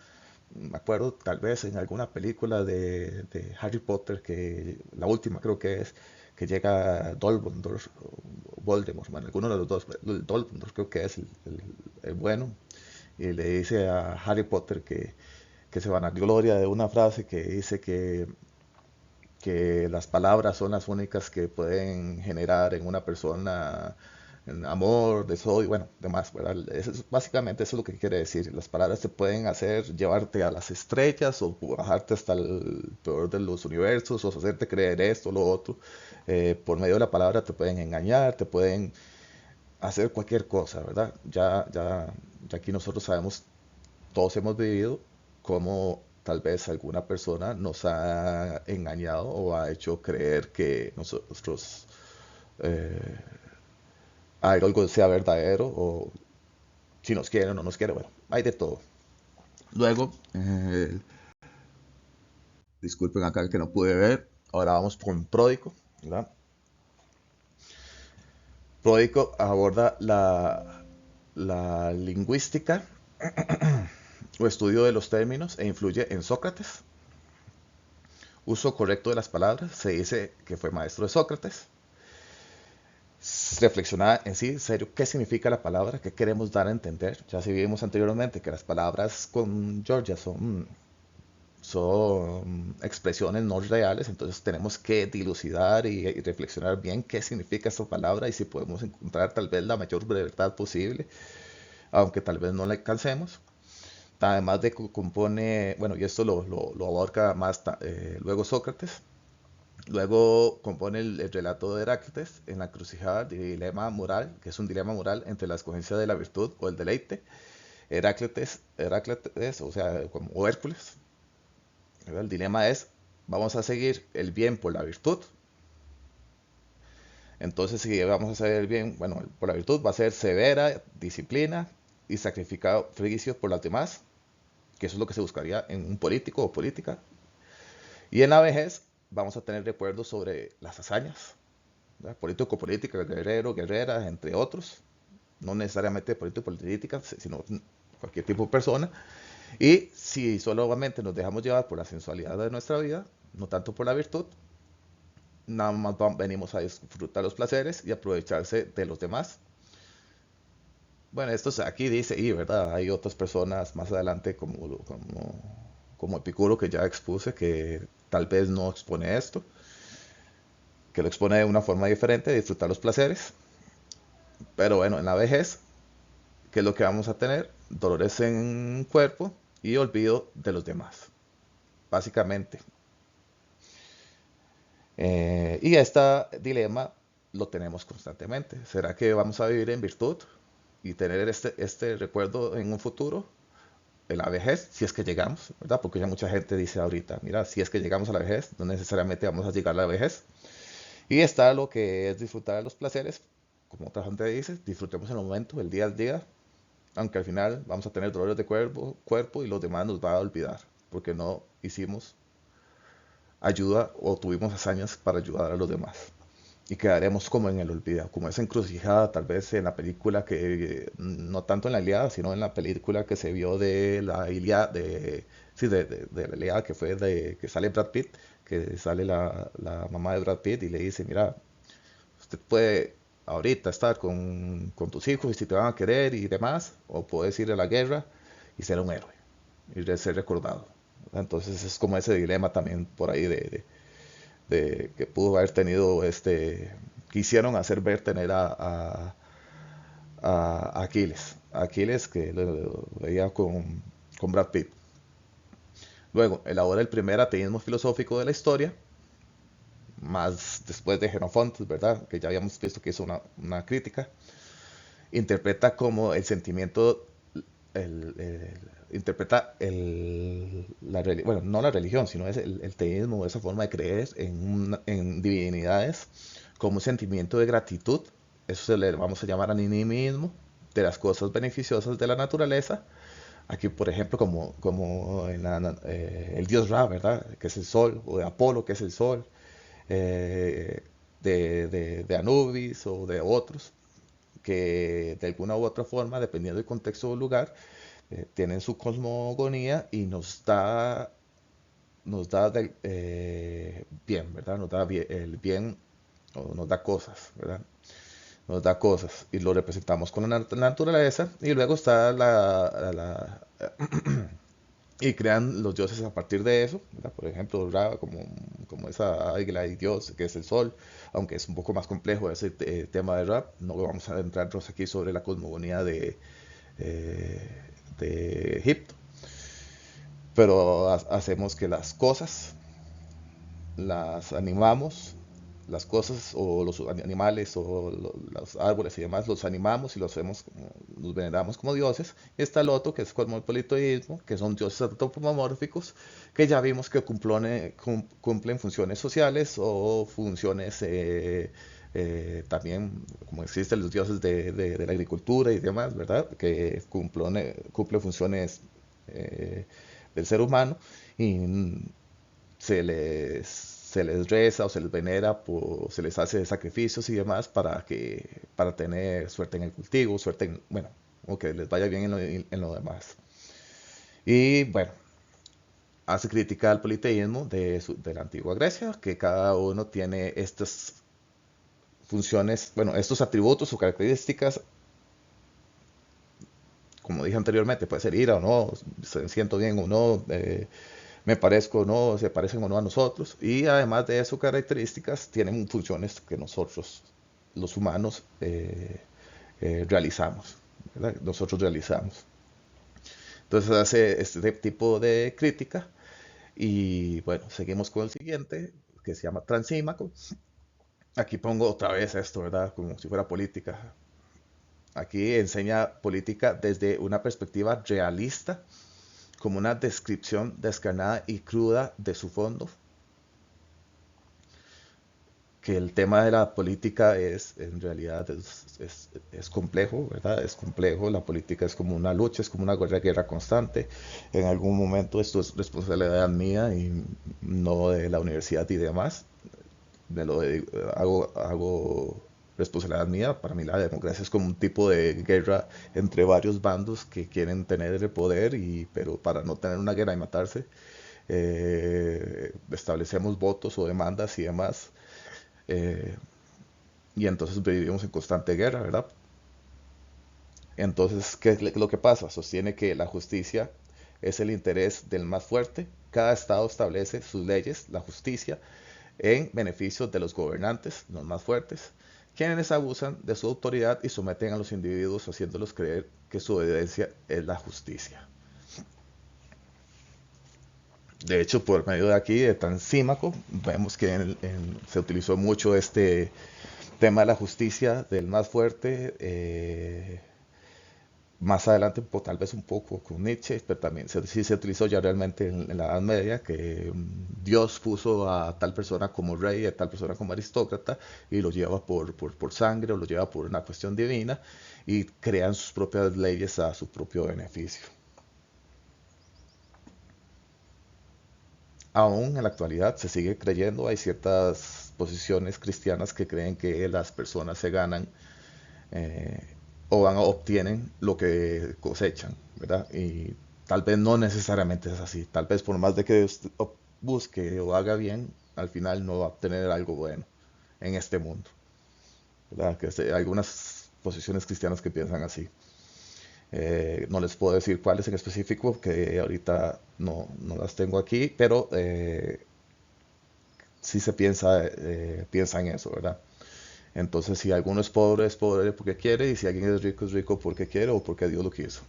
Me acuerdo tal vez en alguna película de Harry Potter, que la última creo que es, que llega Dumbledore o Voldemort, bueno, alguno de los dos, Dumbledore creo que es el bueno, y le dice a Harry Potter que se vanagloria de una frase que dice que las palabras son las únicas que pueden generar en una persona amor, deseo y bueno, demás, ¿verdad? Básicamente eso es lo que quiere decir. Las palabras te pueden hacer llevarte a las estrellas o bajarte hasta el peor de los universos o hacerte creer esto o lo otro. Por medio de la palabra te pueden engañar, te pueden hacer cualquier cosa, ¿verdad? Ya aquí nosotros sabemos, todos hemos vivido cómo tal vez alguna persona nos ha engañado o ha hecho creer que nosotros algo sea verdadero si nos quiere o no nos quiere, bueno, hay de todo. Luego, disculpen acá que no pude ver, ahora vamos con Pródico, ¿verdad? Pródico aborda la lingüística o estudio de los términos e influye en Sócrates. Uso correcto de las palabras, se dice que fue maestro de Sócrates. Reflexionar en sí, en serio, qué significa la palabra, qué queremos dar a entender. Ya si vimos anteriormente que las palabras con Georgia son expresiones no reales, entonces tenemos que dilucidar y reflexionar bien qué significa esta palabra y si podemos encontrar tal vez la mayor verdad posible, aunque tal vez no la alcancemos. Además de que compone, bueno, y esto lo abarca más luego Sócrates, luego compone el relato de Heráclites en la encrucijada del dilema moral, que es un dilema moral entre la escogencia de la virtud o el deleite. Heráclites, o sea, como Hércules, ¿verdad? El dilema es, vamos a seguir el bien por la virtud. Entonces, si vamos a hacer el bien, bueno, por la virtud va a ser severa disciplina y sacrificio por las demás, que eso es lo que se buscaría en un político o política. Y en la vejez vamos a tener recuerdos sobre las hazañas, ¿verdad? Político, política, guerrero, guerrera, entre otros. No necesariamente político, política, sino cualquier tipo de persona. Y si solamente nos dejamos llevar por la sensualidad de nuestra vida, no tanto por la virtud, nada más venimos a disfrutar los placeres y aprovecharse de los demás. Bueno, esto aquí dice, y verdad, hay otras personas más adelante como Epicuro que ya expuse que tal vez no expone esto, que lo expone de una forma diferente de disfrutar los placeres. Pero bueno, en la vejez, ¿qué es lo que vamos a tener? Dolores en cuerpo y olvido de los demás, básicamente. Y este dilema lo tenemos constantemente. ¿Será que vamos a vivir en virtud y tener este recuerdo en un futuro? En la vejez, si es que llegamos, ¿verdad? Porque ya mucha gente dice ahorita, mira, si es que llegamos a la vejez, no necesariamente vamos a llegar a la vejez. Y está lo que es disfrutar de los placeres, como otra gente dice, disfrutemos el momento, el día al día, aunque al final vamos a tener dolores de cuerpo y los demás nos va a olvidar, porque no hicimos ayuda o tuvimos hazañas para ayudar a los demás. Y quedaremos como en el olvido, como esa encrucijada tal vez en la película que, no tanto en la Ilíada, sino en la película que se vio de la Ilíada, sí, de la Ilíada que fue que sale Brad Pitt, que sale la mamá de Brad Pitt y le dice, mira, usted puede ahorita estar con tus hijos y si te van a querer y demás, o puedes ir a la guerra y ser un héroe y ser recordado. Entonces es como ese dilema también por ahí de que pudo haber tenido quisieron hacer ver tener a Aquiles. Aquiles que lo veía con Brad Pitt. Luego, elabora el primer ateísmo filosófico de la historia, más después de Jenofonte, ¿verdad? Que ya habíamos visto que hizo una crítica. Interpreta como el sentimiento, interpreta bueno, no la religión, sino es el teísmo, esa forma de creer en divinidades, como un sentimiento de gratitud, eso se le vamos a llamar animismo, de las cosas beneficiosas de la naturaleza. Aquí, por ejemplo, como en el dios Ra, ¿verdad? Que es el sol, o de Apolo, que es el sol, eh, de Anubis o de otros, que de alguna u otra forma, dependiendo del contexto o lugar, tienen su cosmogonía y nos da bien, ¿verdad? Nos da el bien, o nos da cosas, ¿verdad? Nos da cosas y lo representamos con la naturaleza y luego está y crean los dioses a partir de eso, ¿verdad? Por ejemplo, Ra como esa águila y dios que es el sol, aunque es un poco más complejo ese tema de Ra, no vamos a adentrarnos aquí sobre la cosmogonía eh, de Egipto, pero hacemos que las cosas las animamos, las cosas o los animales o los árboles y demás los animamos y los veneramos como dioses. Y está el otro que es cosmopoliteísmo, que son dioses antropomórficos, que ya vimos que cumplen funciones sociales o funciones también, como existen los dioses de la agricultura y demás, ¿verdad? Que cumple funciones del ser humano y se les reza o se les venera, se les hace sacrificios y demás para tener suerte en el cultivo, suerte en, bueno, o que les vaya bien en lo demás. Y bueno, hace crítica al politeísmo de la antigua Grecia, que cada uno tiene estas funciones, bueno, estos atributos o características, como dije anteriormente, puede ser ira o no, se siento bien o no, me parezco o no, se parecen o no a nosotros, y además de esas características, tienen funciones que nosotros, los humanos, realizamos, ¿verdad? Nosotros realizamos. Entonces hace este tipo de crítica y bueno, seguimos con el siguiente, que se llama Transímaco. Aquí pongo otra vez esto, ¿verdad? Como si fuera política. Aquí enseña política desde una perspectiva realista, como una descripción descarnada y cruda de su fondo, que el tema de la política en realidad es complejo, ¿verdad? Es complejo, la política es como una lucha, es como una guerra constante. En algún momento esto es responsabilidad mía y no de la universidad y demás. Hago responsabilidad mía. Para mí la democracia es como un tipo de guerra entre varios bandos que quieren tener el poder, pero para no tener una guerra y matarse, establecemos votos o demandas y demás. eh, y entonces vivimos en constante guerra, ¿verdad? Entonces, ¿qué es lo que pasa? Sostiene que la justicia es el interés del más fuerte. Cada estado establece sus leyes, la justicia, en beneficio de los gobernantes, los más fuertes, quienes abusan de su autoridad y someten a los individuos haciéndolos creer que su obediencia es la justicia. De hecho, por medio de aquí, de Transímaco, vemos que se utilizó mucho este tema de la justicia del más fuerte. Más adelante, tal vez un poco con Nietzsche, pero también sí se utilizó ya realmente en la Edad Media, que Dios puso a tal persona como rey, a tal persona como aristócrata, y lo lleva por sangre o lo lleva por una cuestión divina, y crean sus propias leyes a su propio beneficio. Aún en la actualidad se sigue creyendo, hay ciertas posiciones cristianas que creen que las personas se ganan eh, obtienen lo que cosechan, ¿verdad? Y tal vez no necesariamente es así. Tal vez por más de que usted busque o haga bien, al final no va a obtener algo bueno en este mundo, ¿verdad? Hay algunas posiciones cristianas que piensan así. No les puedo decir cuáles en específico, que ahorita no las tengo aquí, pero sí se piensa en eso, ¿verdad? Entonces, si alguno es pobre porque quiere, y si alguien es rico porque quiere o porque Dios lo quiso.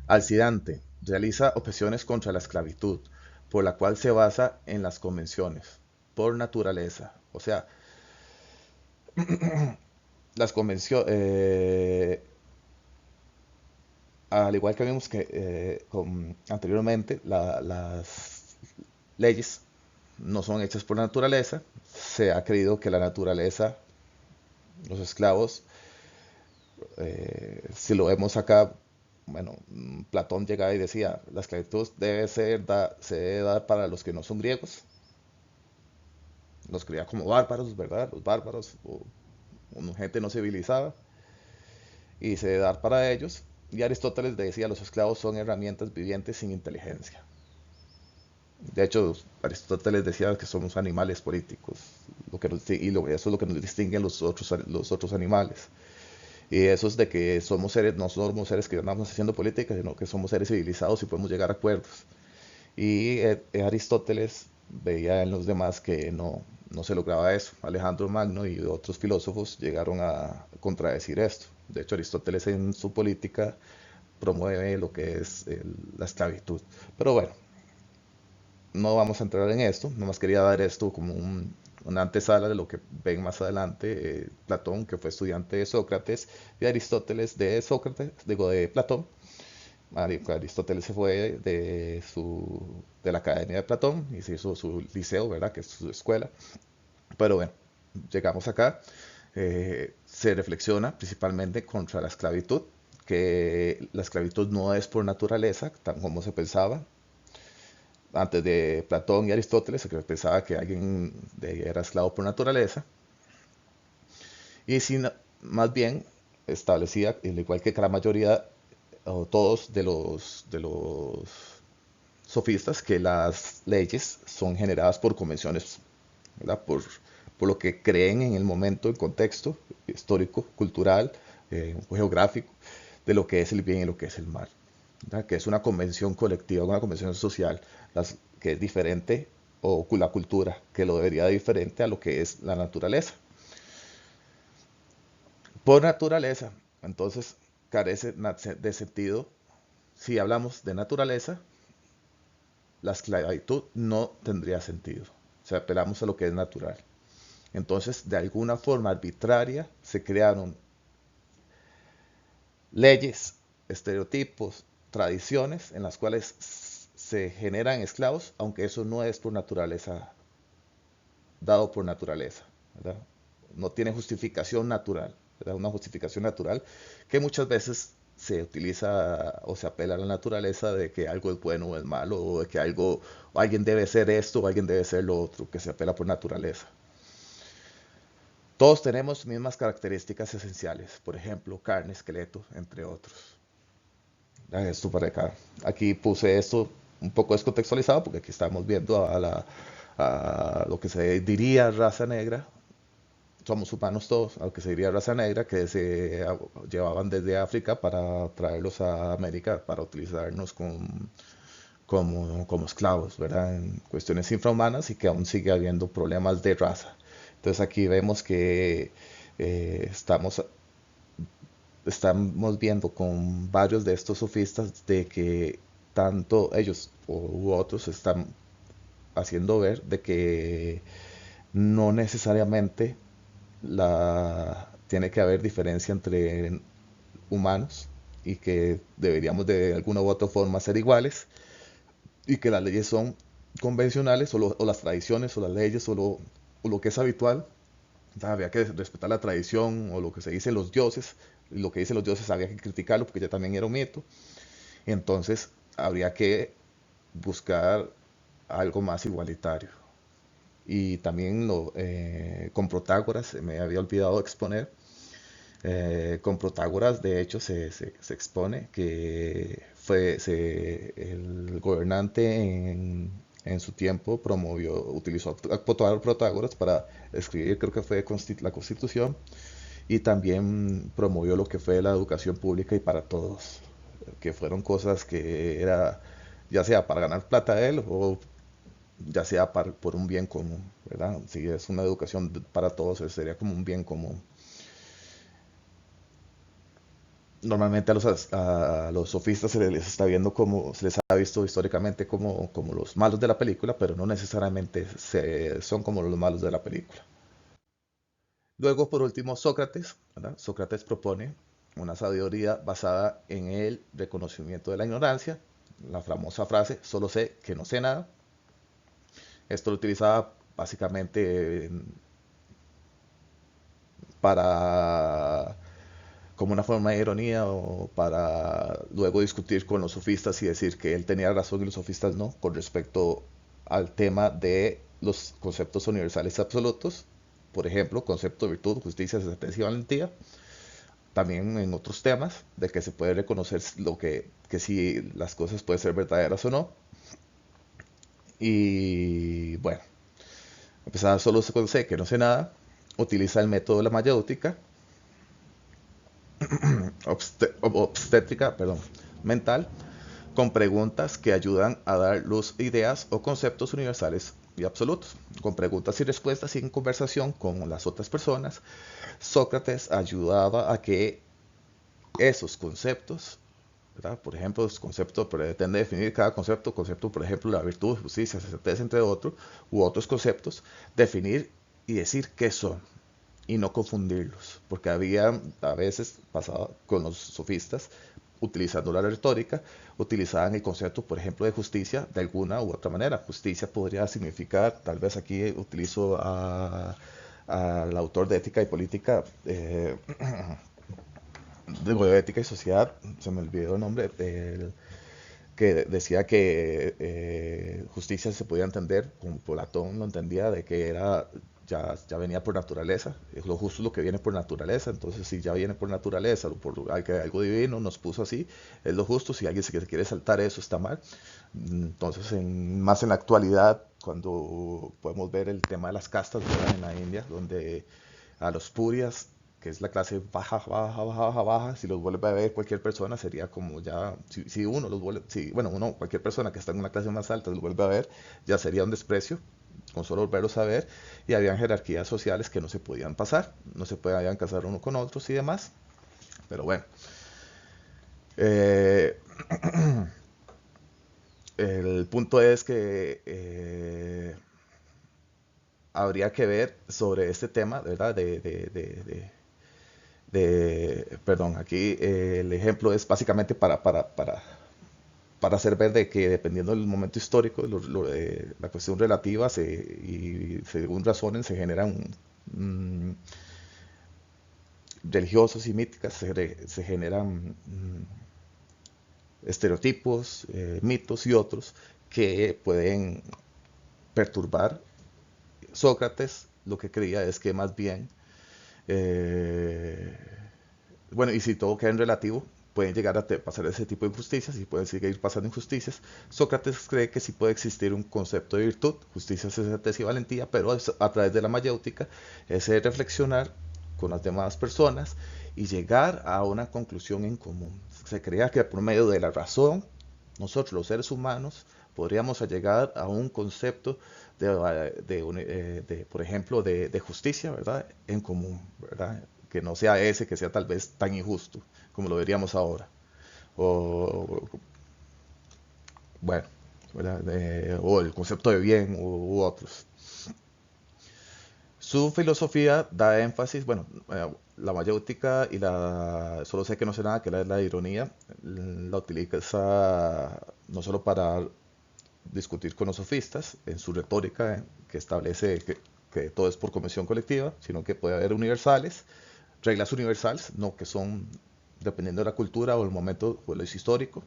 Alcidante realiza objeciones contra la esclavitud, por la cual se basa en las convenciones, por naturaleza. O sea, las convenciones, al igual que vimos que anteriormente, las leyes no son hechas por la naturaleza. Se ha creído que la naturaleza, los esclavos, si lo vemos acá, bueno, Platón llegaba y decía, la esclavitud se debe dar para los que no son griegos, los creía como bárbaros, ¿verdad? Los bárbaros o gente no civilizada, y se debe dar para ellos. Y Aristóteles decía, los esclavos son herramientas vivientes sin inteligencia. De hecho, Aristóteles decía que somos animales políticos, eso es lo que nos distingue a los otros animales. Y eso es de que somos seres, no somos seres que andamos haciendo política, sino que somos seres civilizados y podemos llegar a acuerdos. Y Aristóteles veía en los demás que no se lograba eso. Alejandro Magno y otros filósofos llegaron a contradecir esto. De hecho, Aristóteles en su política promueve lo que es la esclavitud. Pero bueno, no vamos a entrar en esto, nomás quería dar esto como una antesala de lo que ven más adelante. Platón, que fue estudiante de Sócrates, y Aristóteles de Sócrates, digo de Platón. Aristóteles se fue de la Academia de Platón y se hizo su liceo, ¿verdad? Que es su escuela. Pero bueno, llegamos acá. Se reflexiona principalmente contra la esclavitud, que la esclavitud no es por naturaleza, tan como se pensaba. Antes de Platón y Aristóteles se pensaba que alguien era esclavo por naturaleza, y sin, más bien establecía, al igual que la mayoría o todos de los sofistas, que las leyes son generadas por convenciones, ¿verdad? Por lo que creen en el momento, el contexto histórico, cultural, geográfico, de lo que es el bien y lo que es el mal, ¿verdad? Que es una convención colectiva, una convención social, que es diferente, o la cultura, que lo debería de diferente a lo que es la naturaleza. Por naturaleza, entonces carece de sentido. Si hablamos de naturaleza, la esclavitud no tendría sentido. O sea, apelamos a lo que es natural. Entonces, de alguna forma arbitraria, se crearon leyes, estereotipos, tradiciones en las cuales se generan esclavos, aunque eso no es por naturaleza, dado por naturaleza, ¿verdad? No tiene justificación natural, ¿verdad? Una justificación natural que muchas veces se utiliza o se apela a la naturaleza de que algo es bueno o es malo, o de que algo, o alguien debe ser esto o alguien debe ser lo otro, que se apela por naturaleza. Todos tenemos mismas características esenciales, por ejemplo, carne, esqueleto, entre otros. Esto para acá. Aquí puse esto un poco descontextualizado porque aquí estamos viendo a lo que se diría raza negra. Somos humanos todos, a lo que se diría raza negra, que se llevaban desde África para traerlos a América para utilizarnos como esclavos, ¿verdad? En cuestiones infrahumanas, y que aún sigue habiendo problemas de raza. Entonces aquí vemos que estamos viendo con varios de estos sofistas de que tanto ellos u otros están haciendo ver de que no necesariamente tiene que haber diferencia entre humanos, y que deberíamos de alguna u otra forma ser iguales, y que las leyes son convencionales, o las tradiciones o las leyes o lo que es habitual. Había que respetar la tradición o lo que se dice los dioses, y lo que dicen los dioses había que criticarlo porque ya también era un mito. Entonces habría que buscar algo más igualitario. Y también con Protágoras, me había olvidado exponer, con Protágoras de hecho se expone que el gobernante en su tiempo utilizó a Protágoras para escribir, creo que fue la Constitución, y también promovió lo que fue la educación pública y para todos, que fueron cosas que era ya sea para ganar plata a él, o ya sea por un bien común, ¿verdad? Si es una educación para todos, sería como un bien común. Normalmente a los sofistas se les está viendo como, se les ha visto históricamente como los malos de la película, pero no necesariamente son como los malos de la película. Luego, por último, Sócrates, ¿verdad? Sócrates propone una sabiduría basada en el reconocimiento de la ignorancia, la famosa frase, solo sé que no sé nada. Esto lo utilizaba básicamente para como una forma de ironía, o para luego discutir con los sofistas y decir que él tenía razón y los sofistas no, con respecto al tema de los conceptos universales absolutos, por ejemplo, concepto de virtud, justicia, sentencia y valentía. También en otros temas de que se puede reconocer que si las cosas pueden ser verdaderas o no. Y bueno, a pesar de solo sé que no sé nada, utiliza el método de la mayéutica, obstétrica, perdón, mental, con preguntas que ayudan a dar luz a ideas o conceptos universales y absolutos. Con preguntas y respuestas y en conversación con las otras personas, Sócrates ayudaba a que esos conceptos, ¿verdad? Por ejemplo, los conceptos, pretende definir cada concepto, por ejemplo, la virtud, justicia, sensatez, entre otros, u otros conceptos, definir y decir qué son, y no confundirlos, porque había a veces pasado con los sofistas, utilizando la retórica, utilizaban el concepto, por ejemplo, de justicia de alguna u otra manera. Justicia podría significar, tal vez aquí utilizo al autor de Ética y Política, de Ética y Sociedad, se me olvidó el nombre, que decía que justicia se podía entender, como Platón lo entendía, de que era ya venía por naturaleza, es lo justo lo que viene por naturaleza, entonces si ya viene por naturaleza, por algo divino nos puso así, es lo justo, si alguien se quiere saltar eso está mal. Entonces, más en la actualidad, cuando podemos ver el tema de las castas, ¿verdad? En la India, donde a los purias, que es la clase baja, baja, baja, baja, baja, si los vuelve a ver cualquier persona, sería como ya, si uno los vuelve, si, bueno, uno, cualquier persona que está en una clase más alta los vuelve a ver, ya sería un desprecio, con solo volverlos a ver, y habían jerarquías sociales que no se podían pasar, no se podían casar uno con otros y demás, pero bueno. Eh, el punto es que habría que ver sobre este tema, ¿verdad? Perdón, aquí el ejemplo es básicamente para hacer ver de que dependiendo del momento histórico, la cuestión relativa y según razones se generan religiosos y míticas, se generan estereotipos, mitos y otros que pueden perturbar. Sócrates lo que creía es que más bien, eh, bueno, y si todo queda en relativo, pueden llegar a pasar ese tipo de injusticias y pueden seguir pasando injusticias. Sócrates cree que sí puede existir un concepto de virtud, justicia, sensatez y valentía, pero a través de la mayéutica, ese reflexionar con las demás personas y llegar a una conclusión en común. Se creía que por medio de la razón, nosotros los seres humanos podríamos llegar a un concepto por ejemplo, de justicia, ¿verdad? En común, ¿verdad? Que no sea ese, que sea tal vez tan injusto como lo veríamos ahora. O, bueno, ¿verdad? O el concepto de bien u otros. Su filosofía da énfasis, bueno, la mayéutica y solo sé que no sé nada, que la ironía, la utiliza no solo para discutir con los sofistas en su retórica que establece que todo es por convención colectiva, sino que puede haber universales, reglas universales, no que son dependiendo de la cultura o el momento o lo histórico,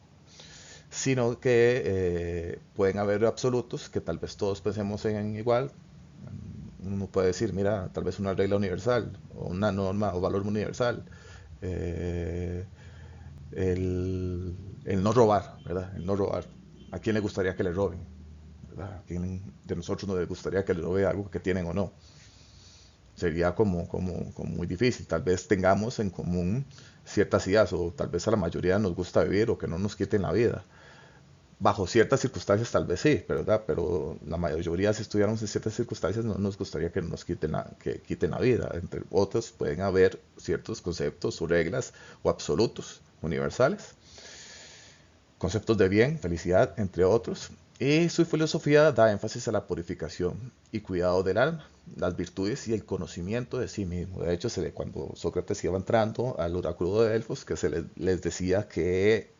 sino que pueden haber absolutos que tal vez todos pensemos en igual. Uno puede decir, mira, tal vez una regla universal o una norma o valor universal. Eh, el no robar, ¿verdad? El no robar. ¿A quién le gustaría que le roben? ¿Verdad? ¿A quién de nosotros no le gustaría que le robe algo que tienen o no? Sería como muy difícil. Tal vez tengamos en común ciertas ideas o tal vez a la mayoría nos gusta vivir o que no nos quiten la vida. Bajo ciertas circunstancias tal vez sí, ¿verdad? Pero la mayoría si estuviéramos en ciertas circunstancias no nos gustaría que nos quiten la vida. Entre otros pueden haber ciertos conceptos o reglas o absolutos universales, conceptos de bien, felicidad, entre otros. Y su filosofía da énfasis a la purificación y cuidado del alma, las virtudes y el conocimiento de sí mismo. De hecho, cuando Sócrates iba entrando al oráculo de Delfos, que les decía que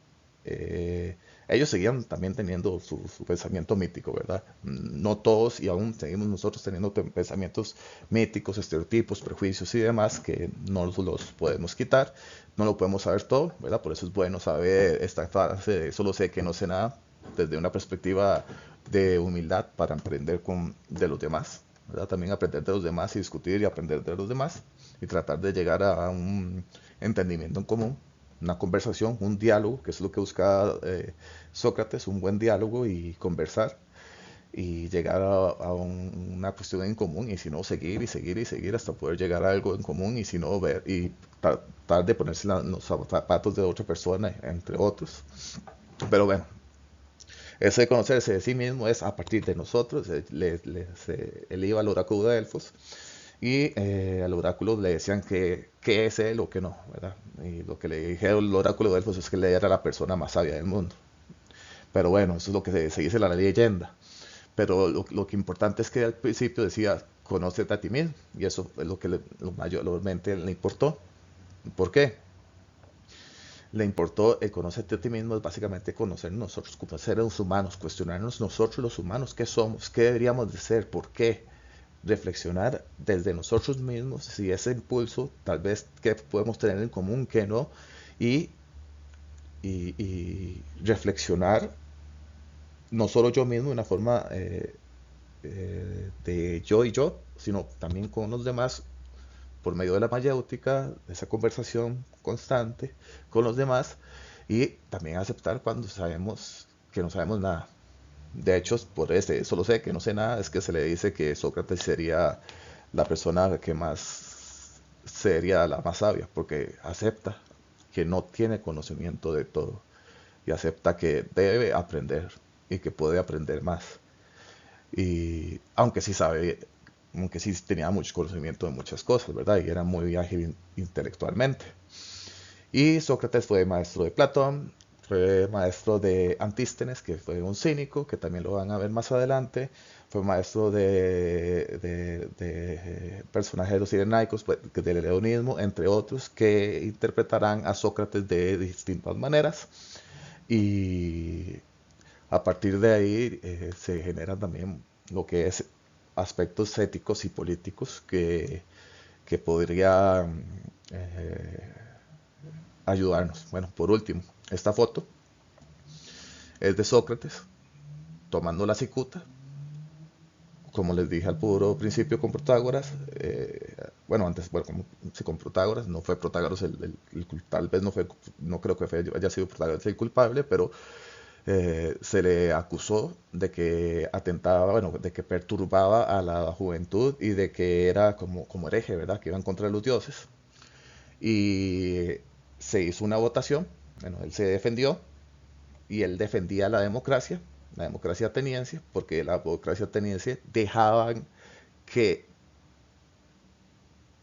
ellos seguían también teniendo su pensamiento mítico, ¿verdad? No todos, y aún seguimos nosotros teniendo pensamientos míticos, estereotipos, prejuicios y demás, que no los podemos quitar, no lo podemos saber todo, ¿verdad? Por eso es bueno saber esta frase de solo sé que no sé nada, desde una perspectiva de humildad para aprender de los demás, ¿verdad? También aprender de los demás y discutir y aprender de los demás y tratar de llegar a un entendimiento en común, una conversación, un diálogo, que es lo que buscaba Sócrates, un buen diálogo y conversar y llegar a una cuestión en común y si no seguir y seguir y seguir hasta poder llegar a algo en común y si no ver y tratar de ponerse los zapatos de otra persona, entre otros. Pero bueno, ese de conocerse de sí mismo es a partir de nosotros. Él iba al oráculo de Delfos y al oráculo le decían que es él o que no, ¿verdad? Y lo que le dijeron el oráculo de Delfos es que él era la persona más sabia del mundo. Pero bueno, eso es lo que se dice en la leyenda. Pero lo que importante es que al principio decía, conócete a ti mismo. Y eso es lo que mayormente le importó. ¿Por qué? le importó el conocerte a ti mismo, es básicamente conocer nosotros como seres humanos, cuestionarnos nosotros los humanos, qué somos, qué deberíamos de ser, por qué, reflexionar desde nosotros mismos, si ese impulso, tal vez qué podemos tener en común, qué no, y, y reflexionar no solo yo mismo de una forma de yo y yo, sino también con los demás por medio de la mayéutica, de esa conversación constante con los demás y también aceptar cuando sabemos que no sabemos nada. De hecho, por ese solo sé que no sé nada, es que se le dice que Sócrates sería la persona que más sería la más sabia, porque acepta que no tiene conocimiento de todo y acepta que debe aprender y que puede aprender más. Y aunque sí sabe, aunque sí tenía mucho conocimiento de muchas cosas, ¿verdad? Y era muy ágil intelectualmente. Y Sócrates fue maestro de Platón, fue maestro de Antístenes, que fue un cínico, que también lo van a ver más adelante. Fue maestro de personajes de los cirenaicos, pues, del hedonismo, entre otros, que interpretarán a Sócrates de distintas maneras. Y a partir de ahí se generan también lo que es aspectos éticos y políticos que podrían ayudarnos. Bueno, por último, esta foto es de Sócrates tomando la cicuta, como les dije al puro principio con Protágoras, bueno, antes, bueno, sí, con Protágoras, no fue Protágoras tal vez no fue, no creo que haya sido Protágoras el culpable, pero se le acusó de que atentaba, bueno, de que perturbaba a la juventud y de que era como hereje, ¿verdad? Que iba en contra de los dioses. Y se hizo una votación, bueno, él se defendió y él defendía la democracia ateniense, porque la democracia ateniense dejaban que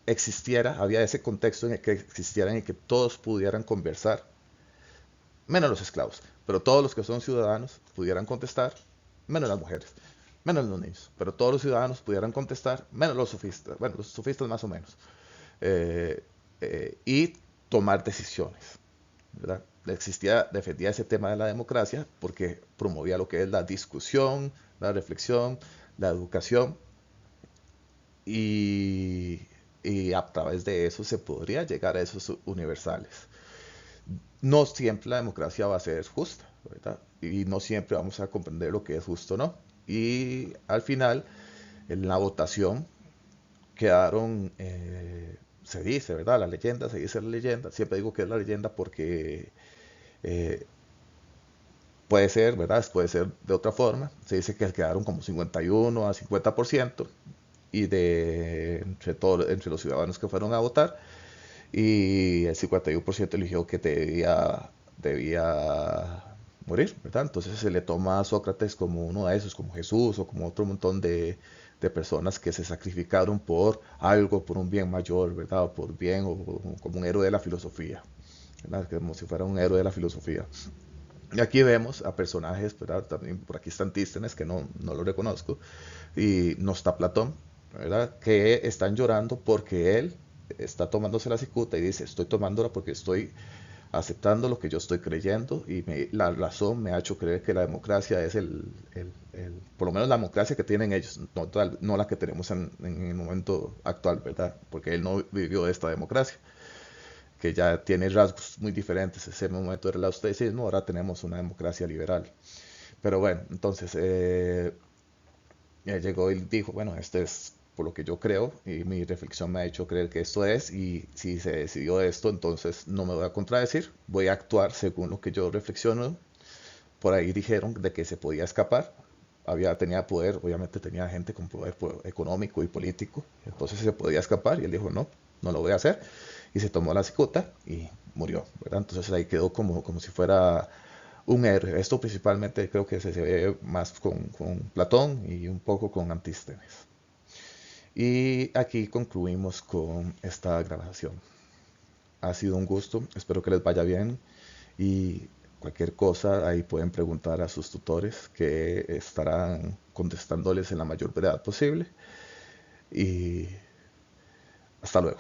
existiera, había ese contexto en el que existieran y que todos pudieran conversar, menos los esclavos, pero todos los que son ciudadanos pudieran contestar, menos las mujeres, menos los niños, pero todos los ciudadanos pudieran contestar, menos los sofistas, bueno, los sofistas más o menos, eh, y tomar decisiones, ¿verdad? Defendía ese tema de la democracia porque promovía lo que es la discusión, la reflexión, la educación y, y a través de eso se podría llegar a esos universales. No siempre la democracia va a ser justa, ¿verdad? Y no siempre vamos a comprender lo que es justo o no. Y al final, en la votación, quedaron, se dice, ¿verdad? La leyenda, se dice la leyenda. Siempre digo que es la leyenda porque eh, puede ser, ¿verdad? Puede ser de otra forma. Se dice que quedaron como 51 a 50% y entre los ciudadanos que fueron a votar y el 51% eligió que debía morir, ¿verdad? Entonces se le toma a Sócrates como uno de esos, como Jesús o como otro montón de personas que se sacrificaron por algo, por un bien mayor, ¿verdad? O por bien, o como un héroe de la filosofía, ¿verdad? Como si fuera un héroe de la filosofía. Y aquí vemos a personajes, ¿verdad? También por aquí está Antístenes, que no lo reconozco, y no está Platón, ¿verdad? Que están llorando porque él está tomándose la cicuta y dice, estoy tomándola porque estoy aceptando lo que yo estoy creyendo y la razón me ha hecho creer que la democracia es por lo menos la democracia que tienen ellos, no la que tenemos en el momento actual, ¿verdad? Porque él no vivió esta democracia, que ya tiene rasgos muy diferentes. Ese momento era el austericidio, ahora tenemos una democracia liberal. Pero bueno, entonces llegó y dijo, bueno, este es por lo que yo creo y mi reflexión me ha hecho creer que esto es y si se decidió esto, entonces no me voy a contradecir, voy a actuar según lo que yo reflexiono. Por ahí dijeron de que se podía escapar, tenía poder, obviamente tenía gente con poder económico y político, entonces se podía escapar y él dijo, no lo voy a hacer y se tomó la cicuta y murió, ¿verdad? Entonces ahí quedó como si fuera un héroe. Esto principalmente creo que se ve más con Platón y un poco con Antístenes. Y aquí concluimos con esta grabación. Ha sido un gusto, espero que les vaya bien y cualquier cosa ahí pueden preguntar a sus tutores que estarán contestándoles en la mayor brevedad posible. Y hasta luego.